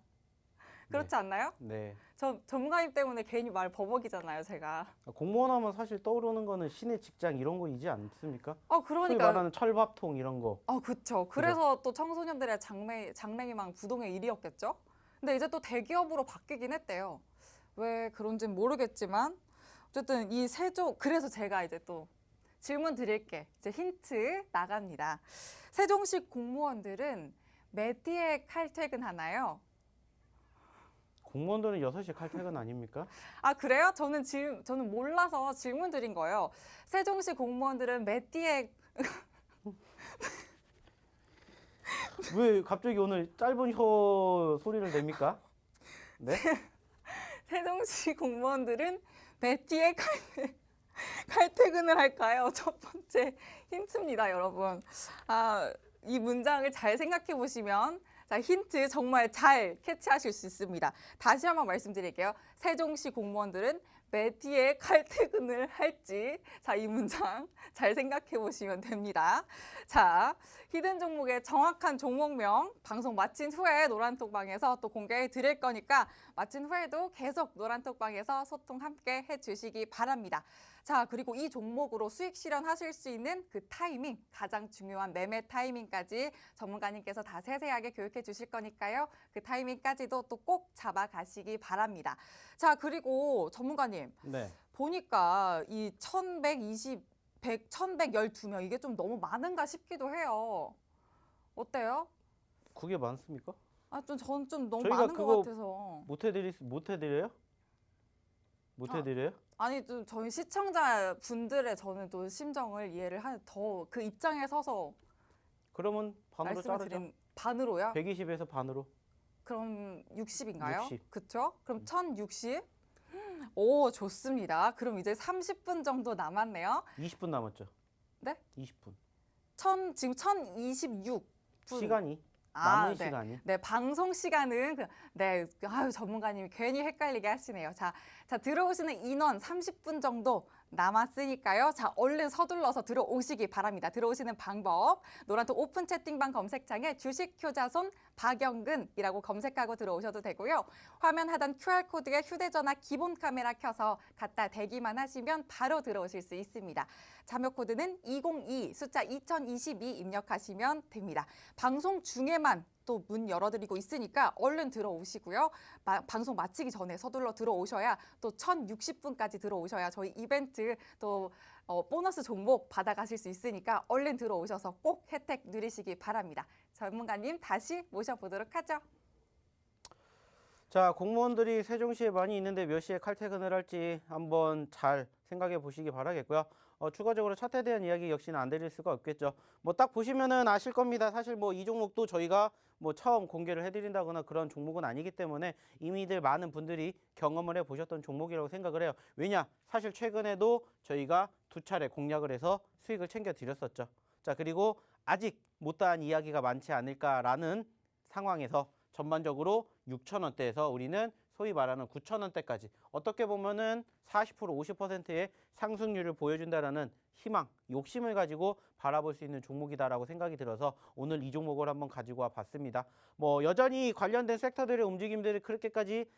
S1: 그렇지 않나요?
S2: 네.
S1: 저 전문가님 때문에 괜히 말 버벅이잖아요, 제가.
S2: 공무원 하면 사실 떠오르는 거는 신의 직장 이런 거이지 않습니까? 소위
S1: 그러니까.
S2: 말하는 철밥통 이런 거.
S1: 그렇죠. 그래서 또 청소년들의 장래희망 부동의 1위였겠죠. 근데 이제 또 대기업으로 바뀌긴 했대요. 왜 그런지는 모르겠지만 어쨌든 이 그래서 제가 이제 또 질문 드릴게. 이제 힌트 나갑니다. 세종시 공무원들은 몇 시에 칼퇴근하나요?
S2: 공무원들은 6시 칼퇴근 아닙니까?
S1: 그래요? 저는 몰라서 질문 드린 거예요. 세종시 공무원들은 몇 시에
S2: 왜 갑자기 오늘 짧은 혀 소리를 냅니까? 네?
S1: 세종시 공무원들은 몇 시에 칼퇴근을 할까요? 첫 번째 힌트입니다, 여러분. 이 문장을 잘 생각해 보시면 힌트 정말 잘 캐치하실 수 있습니다. 다시 한번 말씀드릴게요. 세종시 공무원들은 몇 시에 칼퇴근을 할지 이 문장 잘 생각해 보시면 됩니다. 히든 종목의 정확한 종목명 방송 마친 후에 노란톡방에서 또 공개해 드릴 거니까 마친 후에도 계속 노란톡방에서 소통 함께 해주시기 바랍니다. 그리고 이 종목으로 수익 실현하실 수 있는 그 타이밍, 가장 중요한 매매 타이밍까지 전문가님께서 다 세세하게 교육해 주실 거니까요. 그 타이밍까지도 또 꼭 잡아가시기 바랍니다. 그리고 전문가님,
S2: 네.
S1: 보니까 이 1112명 이게 좀 너무 많은가 싶기도 해요. 어때요?
S2: 그게 많습니까?
S1: 저는 좀 너무
S2: 저희가
S1: 많은 것
S2: 그거
S1: 같아서.
S2: 못 해드려요? 못 해드려요?
S1: 좀 저희 시청자 분들의 저는 또 심정을 이해를 더 그 입장에 서서
S2: 그러면 반으로
S1: 말씀을
S2: 자르죠.
S1: 드린 반으로요?
S2: 120에서 반으로.
S1: 그럼 60인가요?
S2: 60.
S1: 그쵸? 그럼 1060? 오, 좋습니다. 그럼 이제 30분 정도 남았네요.
S2: 20분 남았죠?
S1: 네?
S2: 20분.
S1: 지금 1026분.
S2: 시간이 남은
S1: 네.
S2: 시간이.
S1: 네, 방송 시간은 전문가님이 괜히 헷갈리게 하시네요. 자, 들어오시는 인원 30분 정도 남았으니까요. 얼른 서둘러서 들어오시기 바랍니다. 들어오시는 방법, 노란톡 오픈 채팅방 검색창에 주식 효자손 박영근이라고 검색하고 들어오셔도 되고요. 화면 하단 QR코드에 휴대전화 기본 카메라 켜서 갖다 대기만 하시면 바로 들어오실 수 있습니다. 참여 코드는 202 숫자 2022 입력하시면 됩니다. 방송 중에만 또 문 열어드리고 있으니까 얼른 들어오시고요. 방송 마치기 전에 서둘러 들어오셔야 또 1060분까지 들어오셔야 저희 이벤트 또 보너스 종목 받아가실 수 있으니까 얼른 들어오셔서 꼭 혜택 누리시기 바랍니다. 전문가님 다시 모셔보도록 하죠.
S2: 공무원들이 세종시에 많이 있는데 몇 시에 칼퇴근을 할지 한번 잘 생각해 보시기 바라겠고요. 추가적으로 차트에 대한 이야기 역시는 안 드릴 수가 없겠죠. 딱 보시면은 아실 겁니다. 사실 이 종목도 저희가 처음 공개를 해드린다거나 그런 종목은 아니기 때문에 이미들 많은 분들이 경험을 해보셨던 종목이라고 생각을 해요. 왜냐? 사실 최근에도 저희가 2차례 공략을 해서 수익을 챙겨드렸었죠. 그리고 아직 못다한 이야기가 많지 않을까라는 상황에서 전반적으로 6,000원대에서 우리는 소위 말하는 9,000원대까지 어떻게 보면은 40% 50%의 상승률을 보여준다라는 희망, 욕심을 가지고 바라볼 수 있는 종목이다라고 생각이 들어서 오늘 이 종목을 한번 가지고 와 봤습니다. 여전히 관련된 섹터들의 움직임들이 그렇게까지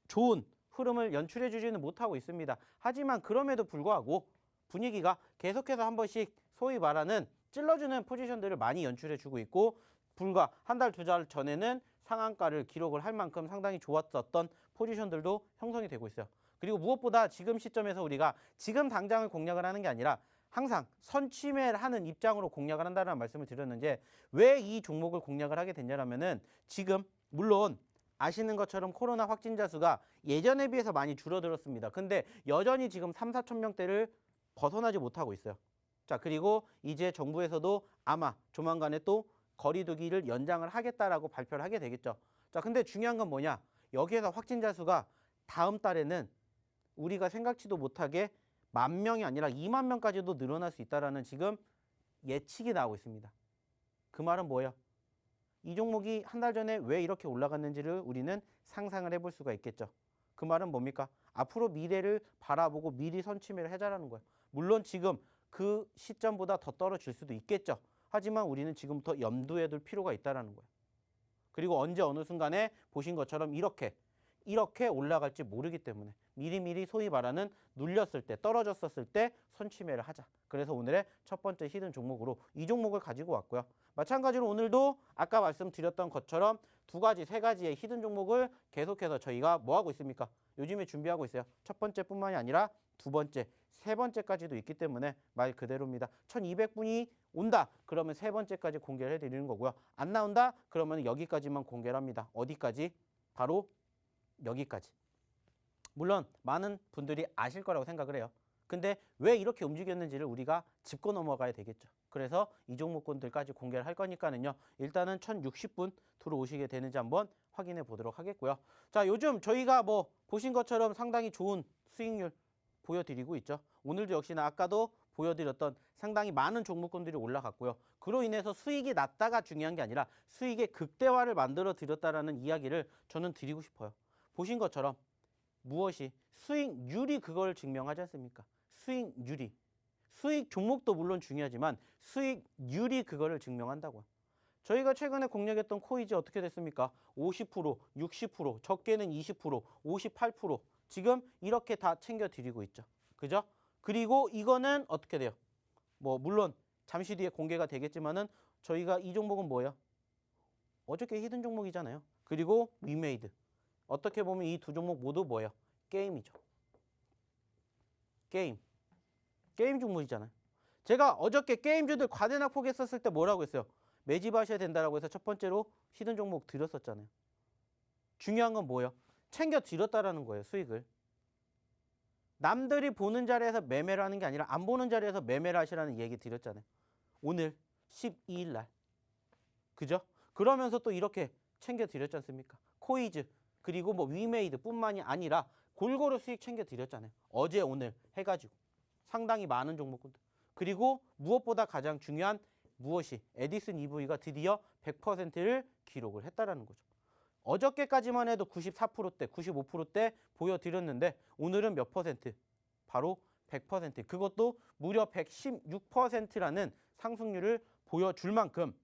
S2: 좋은 흐름을 연출해 주지는 못하고 있습니다. 하지만 그럼에도 불구하고 분위기가 계속해서 한 번씩 소위 말하는 찔러주는 포지션들을 많이 연출해주고 있고 불과 한 달, 두 달 전에는 상한가를 기록을 할 만큼 상당히 좋았었던 포지션들도 형성이 되고 있어요. 그리고 무엇보다 지금 시점에서 우리가 지금 당장을 공략을 하는 게 아니라 항상 선취매를 하는 입장으로 공략을 한다는 말씀을 드렸는데 왜 이 종목을 공략을 하게 됐냐면은 지금 물론 아시는 것처럼 코로나 확진자 수가 예전에 비해서 많이 줄어들었습니다. 근데 여전히 지금 3, 4천 명대를 벗어나지 못하고 있어요. 자, 그리고 이제 정부에서도 아마 조만간에 또 거리두기를 연장을 하겠다라고 발표를 하게 되겠죠. 자, 근데 중요한 건 뭐냐? 여기에서 확진자 수가 다음 달에는 우리가 생각지도 못하게 10,000명이 아니라 20,000명까지도 늘어날 수 있다라는 지금 예측이 나오고 있습니다. 그 말은 뭐예요? 이 종목이 한 달 전에 왜 이렇게 올라갔는지를 우리는 상상을 해볼 수가 있겠죠. 그 말은 뭡니까? 앞으로 미래를 바라보고 미리 선취매를 해자라는 거예요. 물론 지금 그 시점보다 더 떨어질 수도 있겠죠. 하지만 우리는 지금부터 염두에 둘 필요가 있다는 거예요. 그리고 언제 어느 순간에 보신 것처럼 이렇게 올라갈지 모르기 때문에 미리미리 소위 말하는 눌렸을 때, 떨어졌었을 때 선취매를 하자. 그래서 오늘의 첫 번째 히든 종목으로 이 종목을 가지고 왔고요. 마찬가지로 오늘도 아까 말씀드렸던 것처럼 두 가지, 세 가지의 히든 종목을 계속해서 저희가 뭐 하고 있습니까? 요즘에 준비하고 있어요. 첫 번째뿐만이 아니라 두 번째, 세 번째까지도 있기 때문에 말 그대로입니다. 1200분이 온다. 그러면 세 번째까지 공개를 해드리는 거고요. 안 나온다. 그러면 여기까지만 공개를 합니다. 어디까지? 바로 여기까지. 물론 많은 분들이 아실 거라고 생각을 해요. 근데 왜 이렇게 움직였는지를 우리가 짚고 넘어가야 되겠죠. 그래서 이 종목군들까지 공개를 할 거니까는요. 일단은 1060분 들어오시게 되는지 한번 확인해 보도록 하겠고요. 자, 요즘 저희가 뭐 보신 것처럼 상당히 좋은 수익률 보여드리고 있죠. 오늘도 역시나 아까도 보여드렸던 상당히 많은 종목군들이 올라갔고요. 그로 인해서 수익이 낮다가 중요한 게 아니라 수익의 극대화를 만들어 드렸다라는 이야기를 저는 드리고 싶어요. 보신 것처럼 무엇이 수익률이 그걸 증명하지 않습니까? 수익률이. 수익 종목도 물론 중요하지만 수익률이 그거를 증명한다고요. 저희가 최근에 공략했던 코이즈 어떻게 됐습니까? 50%, 60%, 적게는 20%, 58% 지금 이렇게 다 챙겨드리고 있죠. 그죠? 그리고 이거는 어떻게 돼요? 뭐 물론 잠시 뒤에 공개가 되겠지만은 저희가 이 종목은 뭐예요? 어저께 히든 종목이잖아요. 그리고 위메이드. 어떻게 보면 이 두 종목 모두 뭐예요? 게임이죠. 게임 종목이잖아요. 제가 어저께 게임주들 과대낙폭했었을 때 뭐라고 했어요? 매집하셔야 된다라고 해서 첫 번째로 히든 종목 드렸었잖아요. 중요한 건 뭐예요? 챙겨 드렸다라는 거예요, 수익을. 남들이 보는 자리에서 매매를 하는 게 아니라 안 보는 자리에서 매매를 하시라는 얘기 드렸잖아요. 오늘 12일 날. 그죠? 그러면서 또 이렇게 챙겨 드렸지 않습니까? 코이즈 그리고 뭐 위메이드 뿐만이 아니라 골고루 수익 챙겨 드렸잖아요. 어제 오늘 해가지고 상당히 많은 종목군들. 그리고 무엇보다 가장 중요한 무엇이 에디슨 EV가 드디어 100%를 기록을 했다라는 거죠. 어저께까지만 해도 94%대, 95%대 보여드렸는데 오늘은 몇 퍼센트? 바로 100%. 그것도 무려 116%라는 상승률을 보여줄 만큼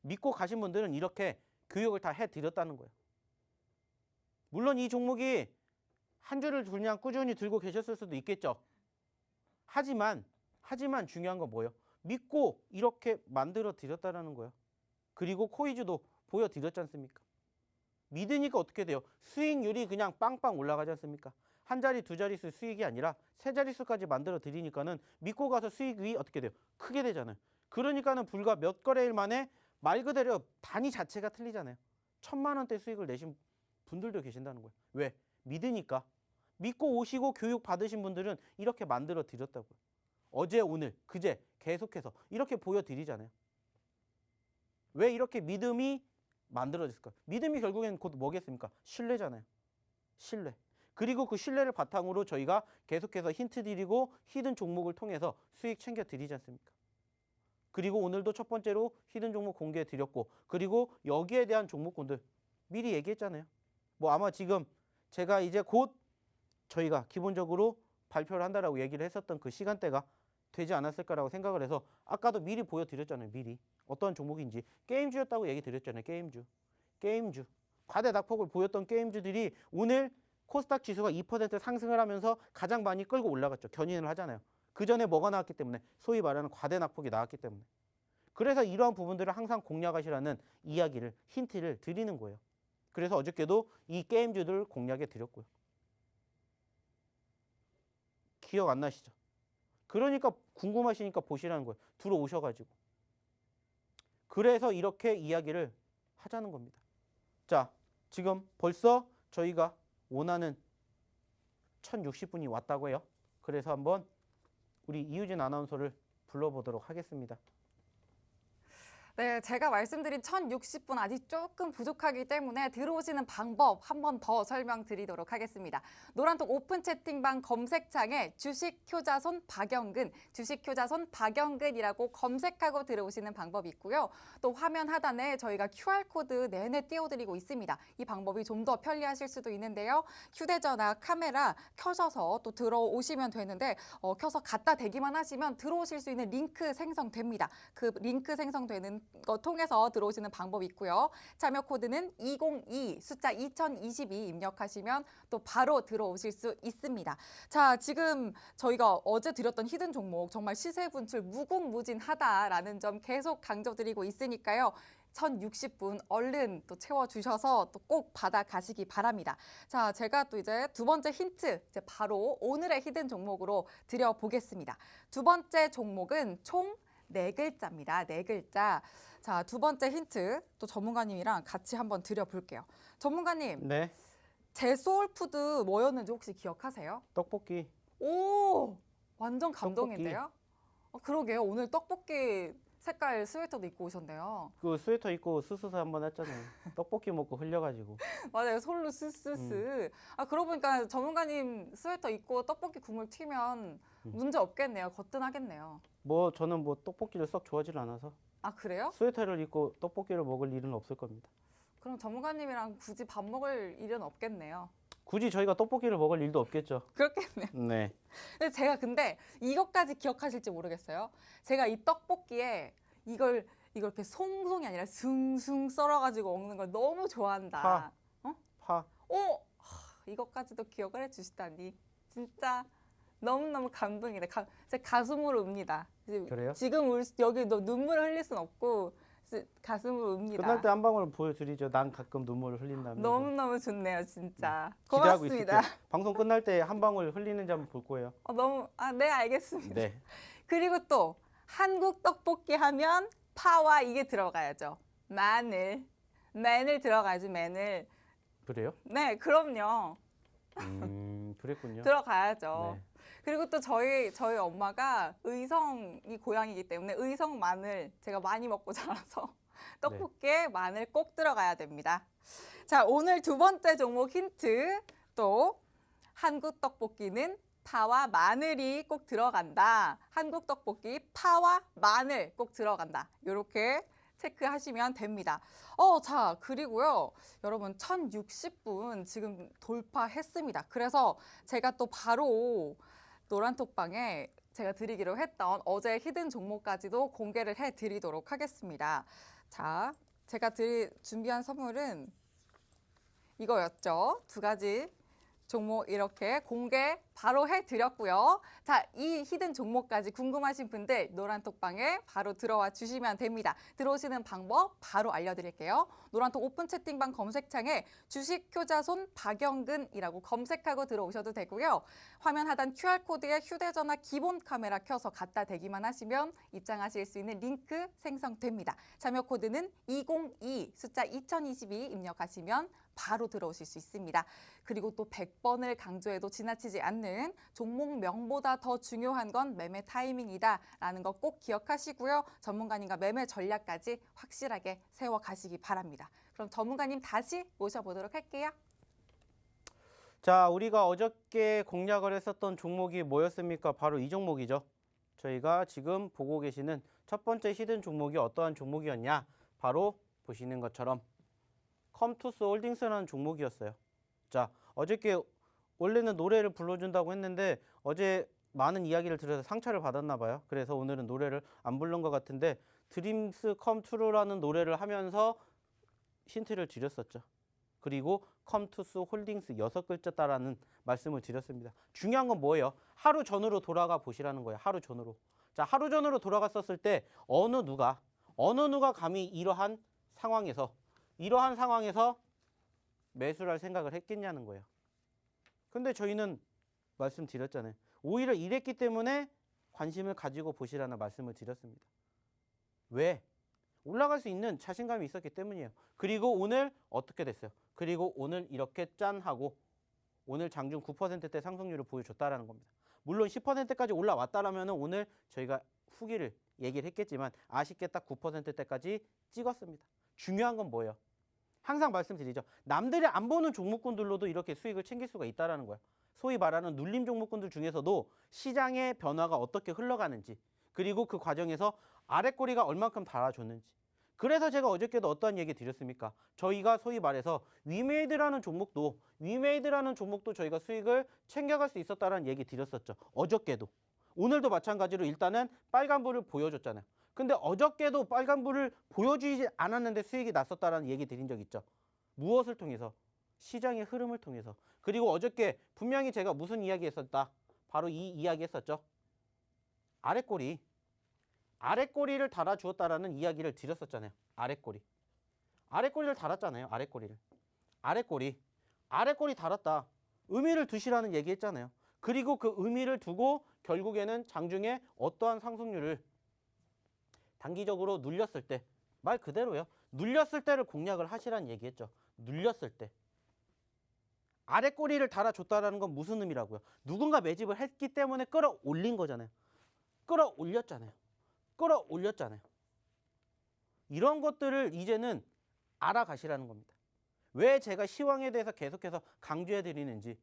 S2: 믿고 가신 분들은 이렇게 교육을 다 해드렸다는 거예요. 물론 이 종목이 한 주를 그냥 꾸준히 들고 계셨을 수도 있겠죠. 하지만 중요한 건 뭐예요? 믿고 이렇게 만들어 드렸다는 거예요. 그리고 코이즈도 보여드렸지 않습니까? 믿으니까 어떻게 돼요? 수익률이 그냥 빵빵 올라가지 않습니까? 한 자리, 두 자릿수 수익이 아니라 세 자릿수까지 만들어 드리니까는 믿고 가서 수익이 어떻게 돼요? 크게 되잖아요. 그러니까는 불과 몇 거래일 만에 말 그대로 단위 자체가 틀리잖아요. 1,000만 원대 수익을 내신 분들도 계신다는 거예요. 왜? 믿으니까. 믿고 오시고 교육 받으신 분들은 이렇게 만들어 드렸다고요. 어제, 오늘, 그제 계속해서 이렇게 보여드리잖아요. 왜 이렇게 믿음이 만들어졌을까? 믿음이 결국엔 곧 뭐겠습니까? 신뢰잖아요. 신뢰. 그리고 그 신뢰를 바탕으로 저희가 계속해서 힌트 드리고 히든 종목을 통해서 수익 챙겨 드리지 않습니까? 그리고 오늘도 첫 번째로 히든 종목 공개해 드렸고 그리고 여기에 대한 종목군들 미리 얘기했잖아요. 뭐 아마 지금 제가 이제 곧 저희가 기본적으로 발표를 한다라고 얘기를 했었던 그 시간대가 되지 않았을까라고 생각을 해서 아까도 미리 보여드렸잖아요. 미리. 어떤 종목인지. 게임주였다고 얘기 드렸잖아요. 게임주. 과대 낙폭을 보였던 게임주들이 오늘 코스닥 지수가 2% 상승을 하면서 가장 많이 끌고 올라갔죠. 견인을 하잖아요. 그 전에 뭐가 나왔기 때문에 소위 말하는 과대 낙폭이 나왔기 때문에. 그래서 이러한 부분들을 항상 공략하시라는 이야기를, 힌트를 드리는 거예요. 그래서 어저께도 이 게임주들을 공략해 드렸고요. 기억 안 나시죠? 그러니까 궁금하시니까 보시라는 거예요. 들어오셔가지고. 그래서 이렇게 이야기를 하자는 겁니다. 자, 지금 벌써 저희가 원하는 1060분이 왔다고 해요. 그래서 한번 우리 이유진 아나운서를 불러보도록 하겠습니다.
S1: 네, 제가 말씀드린 1060분 아직 조금 부족하기 때문에 들어오시는 방법 한 번 더 설명드리도록 하겠습니다. 노란톡 오픈 채팅방 검색창에 주식 효자손 박영근, 주식 효자손 박영근이라고 검색하고 들어오시는 방법이 있고요. 또 화면 하단에 저희가 QR코드 내내 띄워드리고 있습니다. 이 방법이 좀 더 편리하실 수도 있는데요. 휴대전화 카메라 켜셔서 또 들어오시면 되는데 켜서 갖다 대기만 하시면 들어오실 수 있는 링크 생성됩니다. 그 링크 생성되는 거 통해서 들어오시는 방법이 있고요. 참여 코드는 202 숫자 2022 입력하시면 또 바로 들어오실 수 있습니다. 자, 지금 저희가 어제 드렸던 히든 종목 정말 시세 분출 무궁무진하다라는 점 계속 강조드리고 있으니까요. 1060분 얼른 또 채워주셔서 또 꼭 받아가시기 바랍니다. 자, 제가 또 이제 두 번째 힌트 이제 바로 오늘의 히든 종목으로 드려보겠습니다. 두 번째 종목은 총 4글자입니다. 4글자. 자, 두 번째 힌트 또 전문가님이랑 같이 한번 드려볼게요. 전문가님,
S2: 네,
S1: 제 소울푸드 뭐였는지 혹시 기억하세요?
S2: 떡볶이.
S1: 오, 완전 감동인데요? 그러게요. 오늘 떡볶이 색깔 스웨터도 입고 오셨네요.
S2: 그 스웨터 입고 스스스 한번 했잖아요. 떡볶이 먹고 흘려가지고.
S1: 맞아요. 솔로 스스스. 그러고 보니까 전문가님 스웨터 입고 떡볶이 국물 튀면 문제 없겠네요. 거뜬하겠네요.
S2: 뭐 저는 뭐 떡볶이를 썩 좋아하지 않아서
S1: 아, 그래요?
S2: 스웨터를 입고 떡볶이를 먹을 일은 없을 겁니다.
S1: 그럼 전문가님이랑 굳이 밥 먹을 일은 없겠네요.
S2: 굳이 저희가 떡볶이를 먹을 일도 없겠죠.
S1: 그렇겠네요.
S2: 네.
S1: 근데 제가 이것까지 기억하실지 모르겠어요. 제가 이 떡볶이에 이걸 이렇게 송송이 아니라 숭숭 썰어가지고 먹는 걸 너무 좋아한다.
S2: 파.
S1: 이것까지도 기억을 해주시다니 진짜 너무너무 감동이다. 제 가슴으로 웁니다.
S2: 그래요?
S1: 지금 여기 눈물을 흘릴 순 없고 가슴으로 웁니다.
S2: 끝날 때 한 방울 보여드리죠. 난 가끔 눈물을 흘린다면.
S1: 너무너무 좋네요, 진짜.
S2: 기대하고
S1: 고맙습니다.
S2: 있을게요. 방송 끝날 때 한 방울 흘리는지 한번 볼 거예요.
S1: 네, 알겠습니다.
S2: 네.
S1: 그리고 또 한국 떡볶이 하면 파와 이게 들어가야죠. 마늘 들어가야지, 마늘.
S2: 그래요?
S1: 네, 그럼요.
S2: 그랬군요.
S1: 들어가야죠.
S2: 네.
S1: 그리고 또 저희 엄마가 의성이 고향이기 때문에 의성 마늘 제가 많이 먹고 자라서 떡볶이에 마늘 꼭 들어가야 됩니다. 자, 오늘 두 번째 종목 힌트 또 한국 떡볶이는 파와 마늘이 꼭 들어간다. 한국 떡볶이 파와 마늘 꼭 들어간다. 이렇게 체크하시면 됩니다. 자, 그리고요. 여러분 1060분 지금 돌파했습니다. 그래서 제가 또 바로 노란톡방에 제가 드리기로 했던 어제 히든 종목까지도 공개를 해드리도록 하겠습니다. 자, 제가 준비한 선물은 이거였죠. 두 가지 종목 이렇게 공개 바로 해드렸고요. 자, 이 히든 종목까지 궁금하신 분들 노란톡방에 바로 들어와 주시면 됩니다. 들어오시는 방법 바로 알려드릴게요. 노란톡 오픈 채팅방 검색창에 주식 효자손 박영근이라고 검색하고 들어오셔도 되고요. 화면 하단 QR코드에 휴대전화 기본 카메라 켜서 갖다 대기만 하시면 입장하실 수 있는 링크 생성됩니다. 참여 코드는 202 숫자 2022 입력하시면 바로 들어오실 수 있습니다. 그리고 또 100번을 강조해도 지나치지 않는 종목명보다 더 중요한 건 매매 타이밍이다라는 거 꼭 기억하시고요. 전문가님과 매매 전략까지 확실하게 세워가시기 바랍니다. 그럼 전문가님 다시 모셔보도록 할게요.
S2: 자, 우리가 어저께 공략을 했었던 종목이 뭐였습니까? 바로 이 종목이죠. 저희가 지금 보고 계시는 첫 번째 히든 종목이 어떠한 종목이었냐? 바로 보시는 것처럼 컴투스 홀딩스라는 종목이었어요. 자, 어저께 원래는 노래를 불러준다고 했는데 어제 많은 이야기를 들어서 상처를 받았나 봐요. 그래서 오늘은 노래를 안 부른 것 같은데 드림스 컴 트루라는 노래를 하면서 힌트를 드렸었죠. 그리고 컴투스 홀딩스 6글자다라는 말씀을 드렸습니다. 중요한 건 뭐예요? 하루 전으로 돌아가 보시라는 거예요. 하루 전으로. 자, 하루 전으로 돌아갔었을 때 어느 누가 어느 누가 감히 이러한 상황에서 매수를 할 생각을 했겠냐는 거예요. 근데 저희는 말씀드렸잖아요. 오히려 이랬기 때문에 관심을 가지고 보시라는 말씀을 드렸습니다. 왜? 올라갈 수 있는 자신감이 있었기 때문이에요. 그리고 오늘 어떻게 됐어요? 그리고 오늘 이렇게 짠 하고 오늘 장중 9%대 상승률을 보여줬다라는 겁니다. 물론 10%까지 올라왔다라면 오늘 저희가 후기를 얘기를 했겠지만 아쉽게 딱 9%대까지 찍었습니다. 중요한 건 뭐예요? 항상 말씀드리죠. 남들이 안 보는 종목군들로도 이렇게 수익을 챙길 수가 있다는 거예요. 소위 말하는 눌림 종목군들 중에서도 시장의 변화가 어떻게 흘러가는지 그리고 그 과정에서 아랫꼬리가 얼만큼 달아줬는지 그래서 제가 어저께도 어떠한 얘기 드렸습니까? 저희가 소위 말해서 위메이드라는 종목도 저희가 수익을 챙겨갈 수 있었다는 얘기 드렸었죠. 어저께도. 오늘도 마찬가지로 일단은 빨간불을 보여줬잖아요. 근데 어저께도 빨간불을 보여주지 않았는데 수익이 났었다는 얘기 드린 적 있죠. 무엇을 통해서? 시장의 흐름을 통해서. 그리고 어저께 분명히 제가 무슨 이야기 했었다? 바로 이 이야기 했었죠. 아랫꼬리를 달아주었다라는 이야기를 드렸었잖아요. 아랫꼬리를 달았잖아요. 아랫꼬리 달았다. 의미를 두시라는 얘기 했잖아요. 그리고 그 의미를 두고 결국에는 장중에 어떠한 상승률을 단기적으로 눌렸을 때, 말 그대로요. 눌렸을 때를 공략을 하시라는 얘기했죠. 눌렸을 때. 아랫꼬리를 달아줬다라는 건 무슨 의미라고요? 누군가 매집을 했기 때문에 끌어올린 거잖아요. 끌어올렸잖아요. 이런 것들을 이제는 알아가시라는 겁니다. 왜 제가 시황에 대해서 계속해서 강조해 드리는지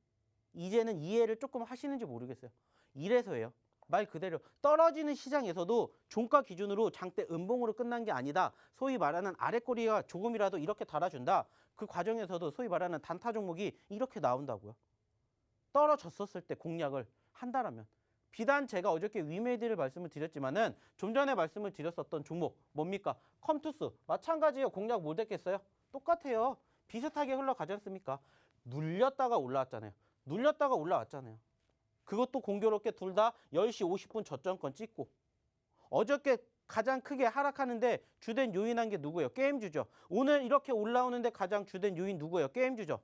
S2: 이제는 이해를 조금 하시는지 모르겠어요. 이래서예요. 말 그대로 떨어지는 시장에서도 종가 기준으로 장대 음봉으로 끝난 게 아니다. 소위 말하는 아랫꼬리가 조금이라도 이렇게 달아준다. 그 과정에서도 소위 말하는 단타 종목이 이렇게 나온다고요. 떨어졌었을 때 공략을 한다라면 비단 제가 어저께 위메이드를 말씀을 드렸지만은 좀 전에 말씀을 드렸었던 종목 뭡니까? 컴투스 마찬가지예요. 공략 못 했겠어요? 똑같아요. 비슷하게 흘러가지 않습니까? 눌렸다가 올라왔잖아요. 그것도 공교롭게 둘 다 10시 50분 저점권 찍고 어저께 가장 크게 하락하는데 주된 요인한 게 누구예요? 게임주죠. 오늘 이렇게 올라오는데 가장 주된 요인 누구예요? 게임주죠.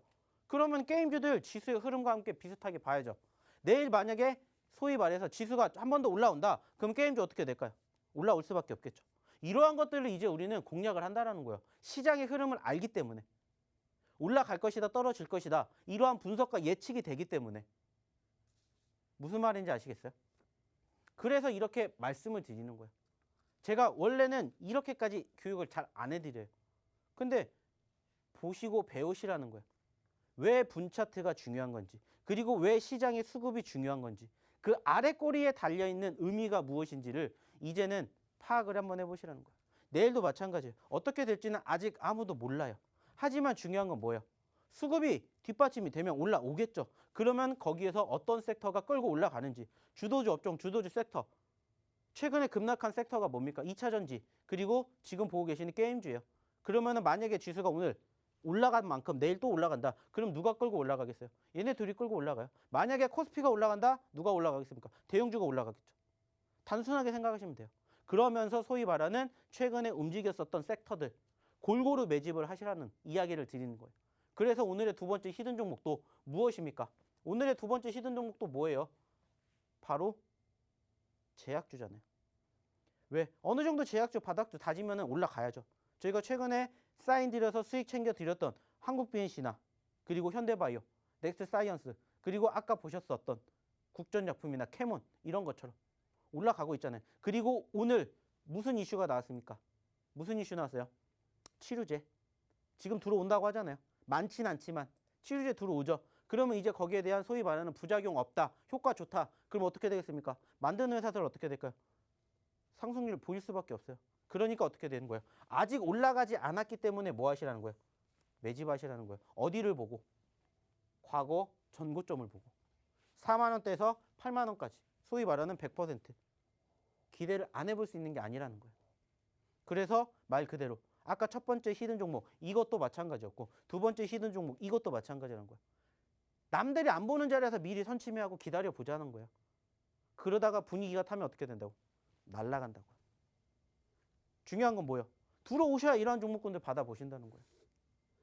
S2: 그러면 게임주들 지수의 흐름과 함께 비슷하게 봐야죠. 내일 만약에 소위 말해서 지수가 한 번 더 올라온다. 그럼 게임주 어떻게 될까요? 올라올 수밖에 없겠죠. 이러한 것들을 이제 우리는 공략을 한다는 거예요. 시장의 흐름을 알기 때문에. 올라갈 것이다, 떨어질 것이다. 이러한 분석과 예측이 되기 때문에. 무슨 말인지 아시겠어요? 그래서 이렇게 말씀을 드리는 거예요. 제가 원래는 이렇게까지 교육을 잘 안 해드려요. 근데 보시고 배우시라는 거예요. 왜 분차트가 중요한 건지, 그리고 왜 시장의 수급이 중요한 건지, 그 아랫꼬리에 달려있는 의미가 무엇인지를 이제는 파악을 한번 해보시라는 거예요. 내일도 마찬가지예요. 어떻게 될지는 아직 아무도 몰라요. 하지만 중요한 건 뭐예요? 수급이 뒷받침이 되면 올라오겠죠. 그러면 거기에서 어떤 섹터가 끌고 올라가는지, 주도주 업종, 주도주 섹터, 최근에 급락한 섹터가 뭡니까? 2차전지, 그리고 지금 보고 계시는 게임주예요. 그러면은 만약에 지수가 오늘 올라간 만큼 내일 또 올라간다. 그럼 누가 끌고 올라가겠어요? 얘네 둘이 끌고 올라가요. 만약에 코스피가 올라간다? 누가 올라가겠습니까? 대형주가 올라가겠죠. 단순하게 생각하시면 돼요. 그러면서 소위 말하는 최근에 움직였었던 섹터들 골고루 매집을 하시라는 이야기를 드리는 거예요. 그래서 오늘의 두 번째 히든 종목도 무엇입니까? 오늘의 두 번째 히든 종목도 뭐예요? 바로 제약주잖아요. 왜? 어느 정도 제약주 바닥주 다지면 올라가야죠. 저희가 최근에 사인 드려서 수익 챙겨 드렸던 한국비엔시나 그리고 현대바이오, 넥스사이언스 그리고 아까 보셨었던 국전약품이나 캐몬 이런 것처럼 올라가고 있잖아요. 그리고 오늘 무슨 이슈가 나왔습니까? 무슨 이슈 나왔어요? 치료제. 지금 들어온다고 하잖아요. 많진 않지만 치료제 들어오죠. 그러면 이제 거기에 대한 소위 말하는 부작용 없다, 효과 좋다. 그럼 어떻게 되겠습니까? 만드는 회사들 어떻게 될까요? 상승률 보일 수밖에 없어요. 그러니까 어떻게 되는 거예요? 아직 올라가지 않았기 때문에 뭐 하시라는 거예요? 매집하시라는 거예요. 어디를 보고? 과거 전고점을 보고. 4만 원대에서 8만 원까지. 소위 말하는 100%. 기대를 안 해볼 수 있는 게 아니라는 거예요. 그래서 말 그대로 아까 첫 번째 히든 종목 이것도 마찬가지였고 두 번째 히든 종목 이것도 마찬가지라는 거예요. 남들이 안 보는 자리에서 미리 선침해하고 기다려 보자는 거예요. 그러다가 분위기가 타면 어떻게 된다고? 날아간다고요. 중요한 건 뭐예요? 들어오셔야 이러한 종목군들 받아보신다는 거예요.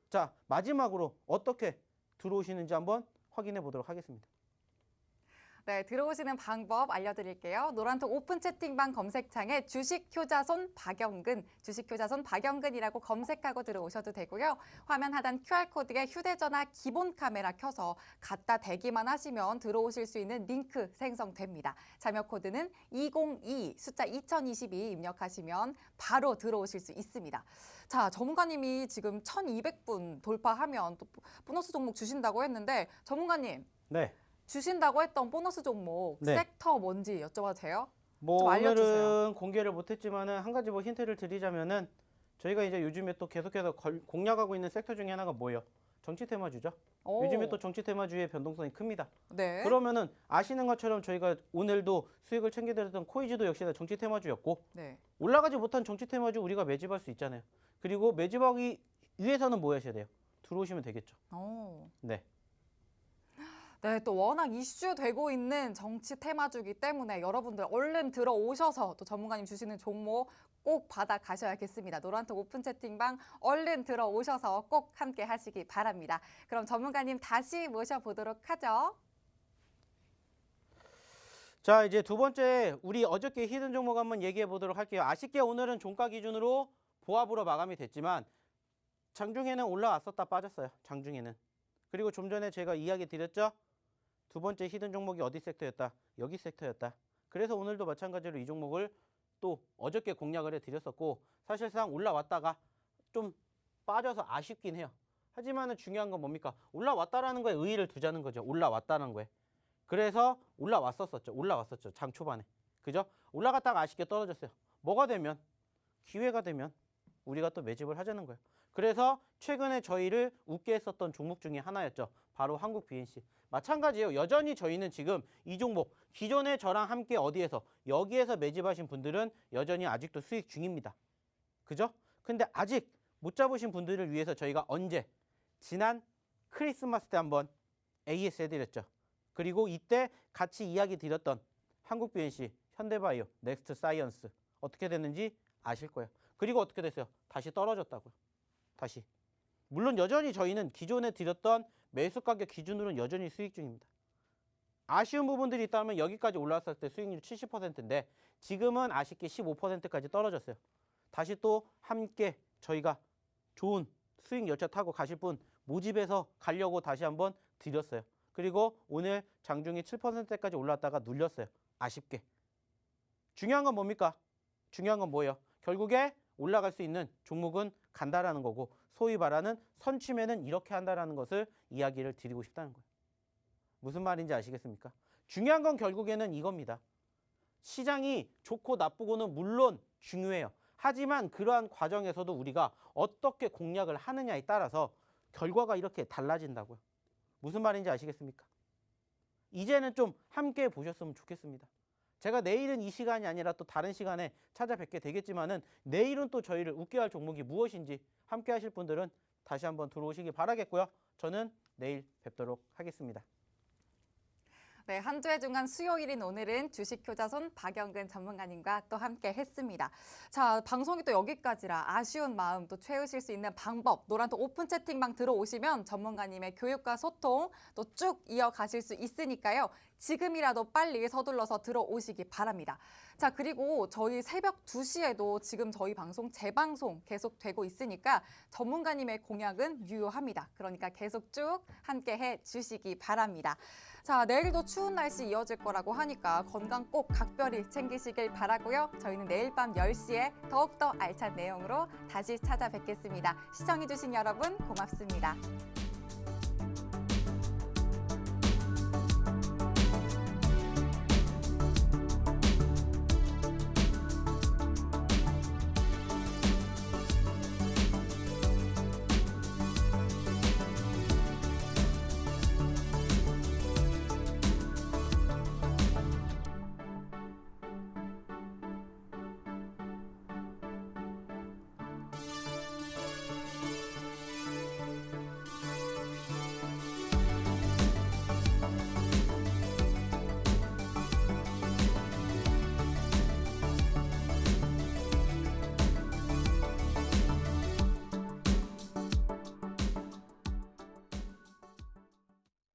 S2: 자, 마지막으로 어떻게 들어오시는지 한번 확인해 보도록 하겠습니다.
S1: 네, 들어오시는 방법 알려드릴게요. 노란톡 오픈 채팅방 검색창에 주식효자손 박영근, 주식효자손 박영근이라고 검색하고 들어오셔도 되고요. 화면 하단 QR코드에 휴대전화 기본 카메라 켜서 갖다 대기만 하시면 들어오실 수 있는 링크 생성됩니다. 참여 코드는 202 숫자 2022 입력하시면 바로 들어오실 수 있습니다. 자, 전문가님이 지금 1200분 돌파하면 또 보너스 종목 주신다고 했는데 전문가님.
S2: 네.
S1: 주신다고 했던 보너스 종목
S2: 네.
S1: 섹터 뭔지 여쭤봐도 돼요?
S2: 뭐
S1: 좀 알려주세요.
S2: 오늘은 공개를 못했지만은 한 가지 뭐 힌트를 드리자면은 저희가 이제 요즘에 또 계속해서 공략하고 있는 섹터 중에 하나가 뭐예요? 정치 테마주죠.
S1: 오.
S2: 요즘에 또 정치 테마주의 변동성이 큽니다.
S1: 네.
S2: 그러면은 아시는 것처럼 저희가 오늘도 수익을 챙겨드렸던 코이즈도 역시나 정치 테마주였고
S1: 네.
S2: 올라가지 못한 정치 테마주 우리가 매집할 수 있잖아요. 그리고 매집하기 위해서는 뭐 하셔야 돼요? 들어오시면 되겠죠.
S1: 오.
S2: 네.
S1: 네, 또 워낙 이슈되고 있는 정치 테마주기 때문에 여러분들 얼른 들어오셔서 또 전문가님 주시는 종목 꼭 받아 가셔야겠습니다. 노란톡 오픈 채팅방 얼른 들어오셔서 꼭 함께 하시기 바랍니다. 그럼 전문가님 다시 모셔보도록 하죠.
S2: 자, 이제 두 번째 우리 어저께 히든 종목 한번 얘기해 보도록 할게요. 아쉽게 오늘은 종가 기준으로 보합으로 마감이 됐지만 장중에는 올라왔었다 빠졌어요. 장중에는. 그리고 좀 전에 제가 이야기 드렸죠. 두 번째 히든 종목이 어디 섹터였다? 여기 섹터였다. 그래서 오늘도 마찬가지로 이 종목을 또 어저께 공략을 해드렸었고 사실상 올라왔다가 좀 빠져서 아쉽긴 해요. 하지만은 중요한 건 뭡니까? 올라왔다라는 거에 의의를 두자는 거죠. 올라왔다는 거에. 그래서 올라왔었죠. 장 초반에. 그죠? 올라갔다가 아쉽게 떨어졌어요. 뭐가 되면? 기회가 되면 우리가 또 매집을 하자는 거예요. 그래서 최근에 저희를 웃게 했었던 종목 중에 하나였죠. 바로 한국 BNC. 마찬가지예요. 여전히 저희는 지금 이 종목 기존에 저랑 함께 어디에서 여기에서 매집하신 분들은 여전히 아직도 수익 중입니다. 그죠? 근데 아직 못 잡으신 분들을 위해서 저희가 언제? 지난 크리스마스 때 한번 AS 해드렸죠. 그리고 이때 같이 이야기 드렸던 한국 BNC, 현대바이오, 넥스트 사이언스 어떻게 됐는지 아실 거예요. 그리고 어떻게 됐어요? 다시 떨어졌다고요. 다시. 물론 여전히 저희는 기존에 드렸던 매수 가격 기준으로는 여전히 수익 중입니다. 아쉬운 부분들이 있다면 여기까지 올라왔을 때 수익률 70%인데 지금은 아쉽게 15%까지 떨어졌어요. 다시 또 함께 저희가 좋은 수익 열차 타고 가실 분 모집해서 가려고 다시 한번 드렸어요. 그리고 오늘 장중에 7%까지 올랐다가 눌렸어요. 아쉽게. 중요한 건 뭡니까? 중요한 건 뭐예요? 결국에 올라갈 수 있는 종목은 간다라는 거고 소위 말하는 선취매는 이렇게 한다라는 것을 이야기를 드리고 싶다는 거예요. 무슨 말인지 아시겠습니까? 중요한 건 결국에는 이겁니다. 시장이 좋고 나쁘고는 물론 중요해요. 하지만 그러한 과정에서도 우리가 어떻게 공략을 하느냐에 따라서 결과가 이렇게 달라진다고요. 무슨 말인지 아시겠습니까? 이제는 좀 함께 보셨으면 좋겠습니다. 제가 내일은 이 시간이 아니라 또 다른 시간에 찾아뵙게 되겠지만은 내일은 또 저희를 웃게 할 종목이 무엇인지 함께 하실 분들은 다시 한번 들어오시기 바라겠고요. 저는 내일 뵙도록 하겠습니다.
S1: 네, 한 주의 중간 수요일인 오늘은 주식효자손 박영근 전문가님과 또 함께 했습니다. 자, 방송이 또 여기까지라 아쉬운 마음 또 채우실 수 있는 방법, 노란톡 오픈 채팅방 들어오시면 전문가님의 교육과 소통 또 쭉 이어가실 수 있으니까요. 지금이라도 빨리 서둘러서 들어오시기 바랍니다. 자, 그리고 저희 새벽 2시에도 지금 저희 방송 재방송 계속되고 있으니까 전문가님의 공약은 유효합니다. 그러니까 계속 쭉 함께 해 주시기 바랍니다. 자, 내일도 추운 날씨 이어질 거라고 하니까 건강 꼭 각별히 챙기시길 바라고요. 저희는 내일 밤 10시에 더욱더 알찬 내용으로 다시 찾아뵙겠습니다. 시청해주신 여러분 고맙습니다.